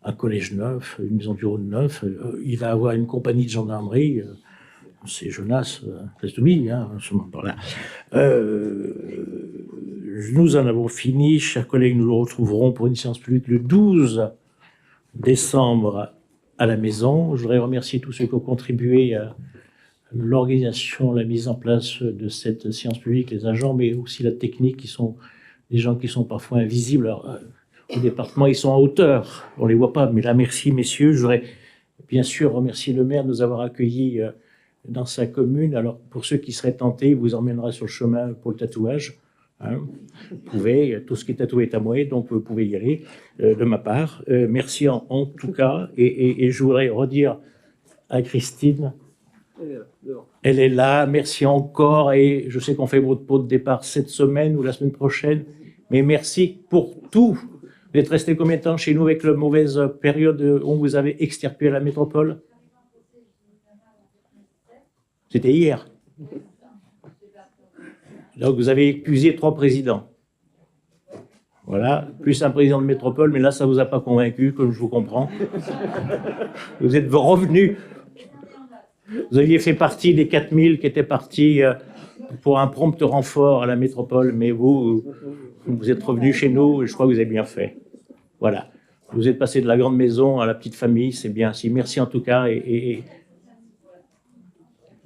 un collège neuf, une maison du Rhône neuf, il va avoir une compagnie de gendarmerie, c'est Genasse, place de Bille, hein, ce moment-là. Nous en avons fini, chers collègues, nous le retrouverons pour une séance publique le 12 décembre à la maison. Je voudrais remercier tous ceux qui ont contribué à l'organisation, la mise en place de cette séance publique, les agents, mais aussi la technique, qui sont des gens qui sont parfois invisibles. Alors, au département, ils sont en hauteur, on ne les voit pas, mais là, merci messieurs. Je voudrais bien sûr remercier le maire de nous avoir accueillis dans sa commune. Alors, pour ceux qui seraient tentés, il vous emmènera sur le chemin pour le tatouage. Hein, vous pouvez, tout ce qui est tatoué est à moi, donc vous pouvez y aller de ma part. Merci en tout cas, et je voudrais redire à Christine, elle est là, merci encore, et je sais qu'on fait votre pot de départ cette semaine ou la semaine prochaine, mais merci pour tout. Vous êtes resté combien de temps chez nous avec la mauvaise période où vous avez extirpé la métropole? C'était hier. Donc, vous avez épuisé 3 présidents. Voilà, plus un président de métropole, mais là, ça ne vous a pas convaincu, comme je vous comprends. Vous êtes revenu. Vous aviez fait partie des 4000 qui étaient partis pour un prompt renfort à la métropole, mais vous êtes revenu chez nous, et je crois que vous avez bien fait. Voilà. Vous êtes passé de la grande maison à la petite famille, c'est bien. Merci en tout cas,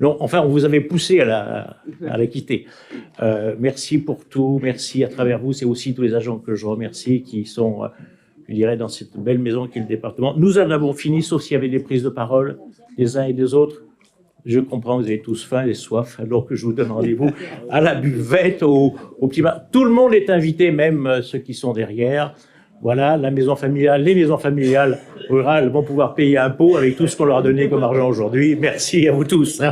non, enfin, on vous avait poussé à la quitter. Merci pour tout, merci à travers vous. C'est aussi tous les agents que je remercie qui sont, je dirais, dans cette belle maison qu'est le département. Nous en avons fini, sauf s'il y avait des prises de parole des uns et des autres. Je comprends, vous avez tous faim et soif, alors que je vous donne rendez-vous à la buvette, au petit bar. Tout le monde est invité, même ceux qui sont derrière. Voilà, la maison familiale, les maisons familiales rurales vont pouvoir payer impôt avec tout ce qu'on leur a donné comme argent aujourd'hui. Merci à vous tous.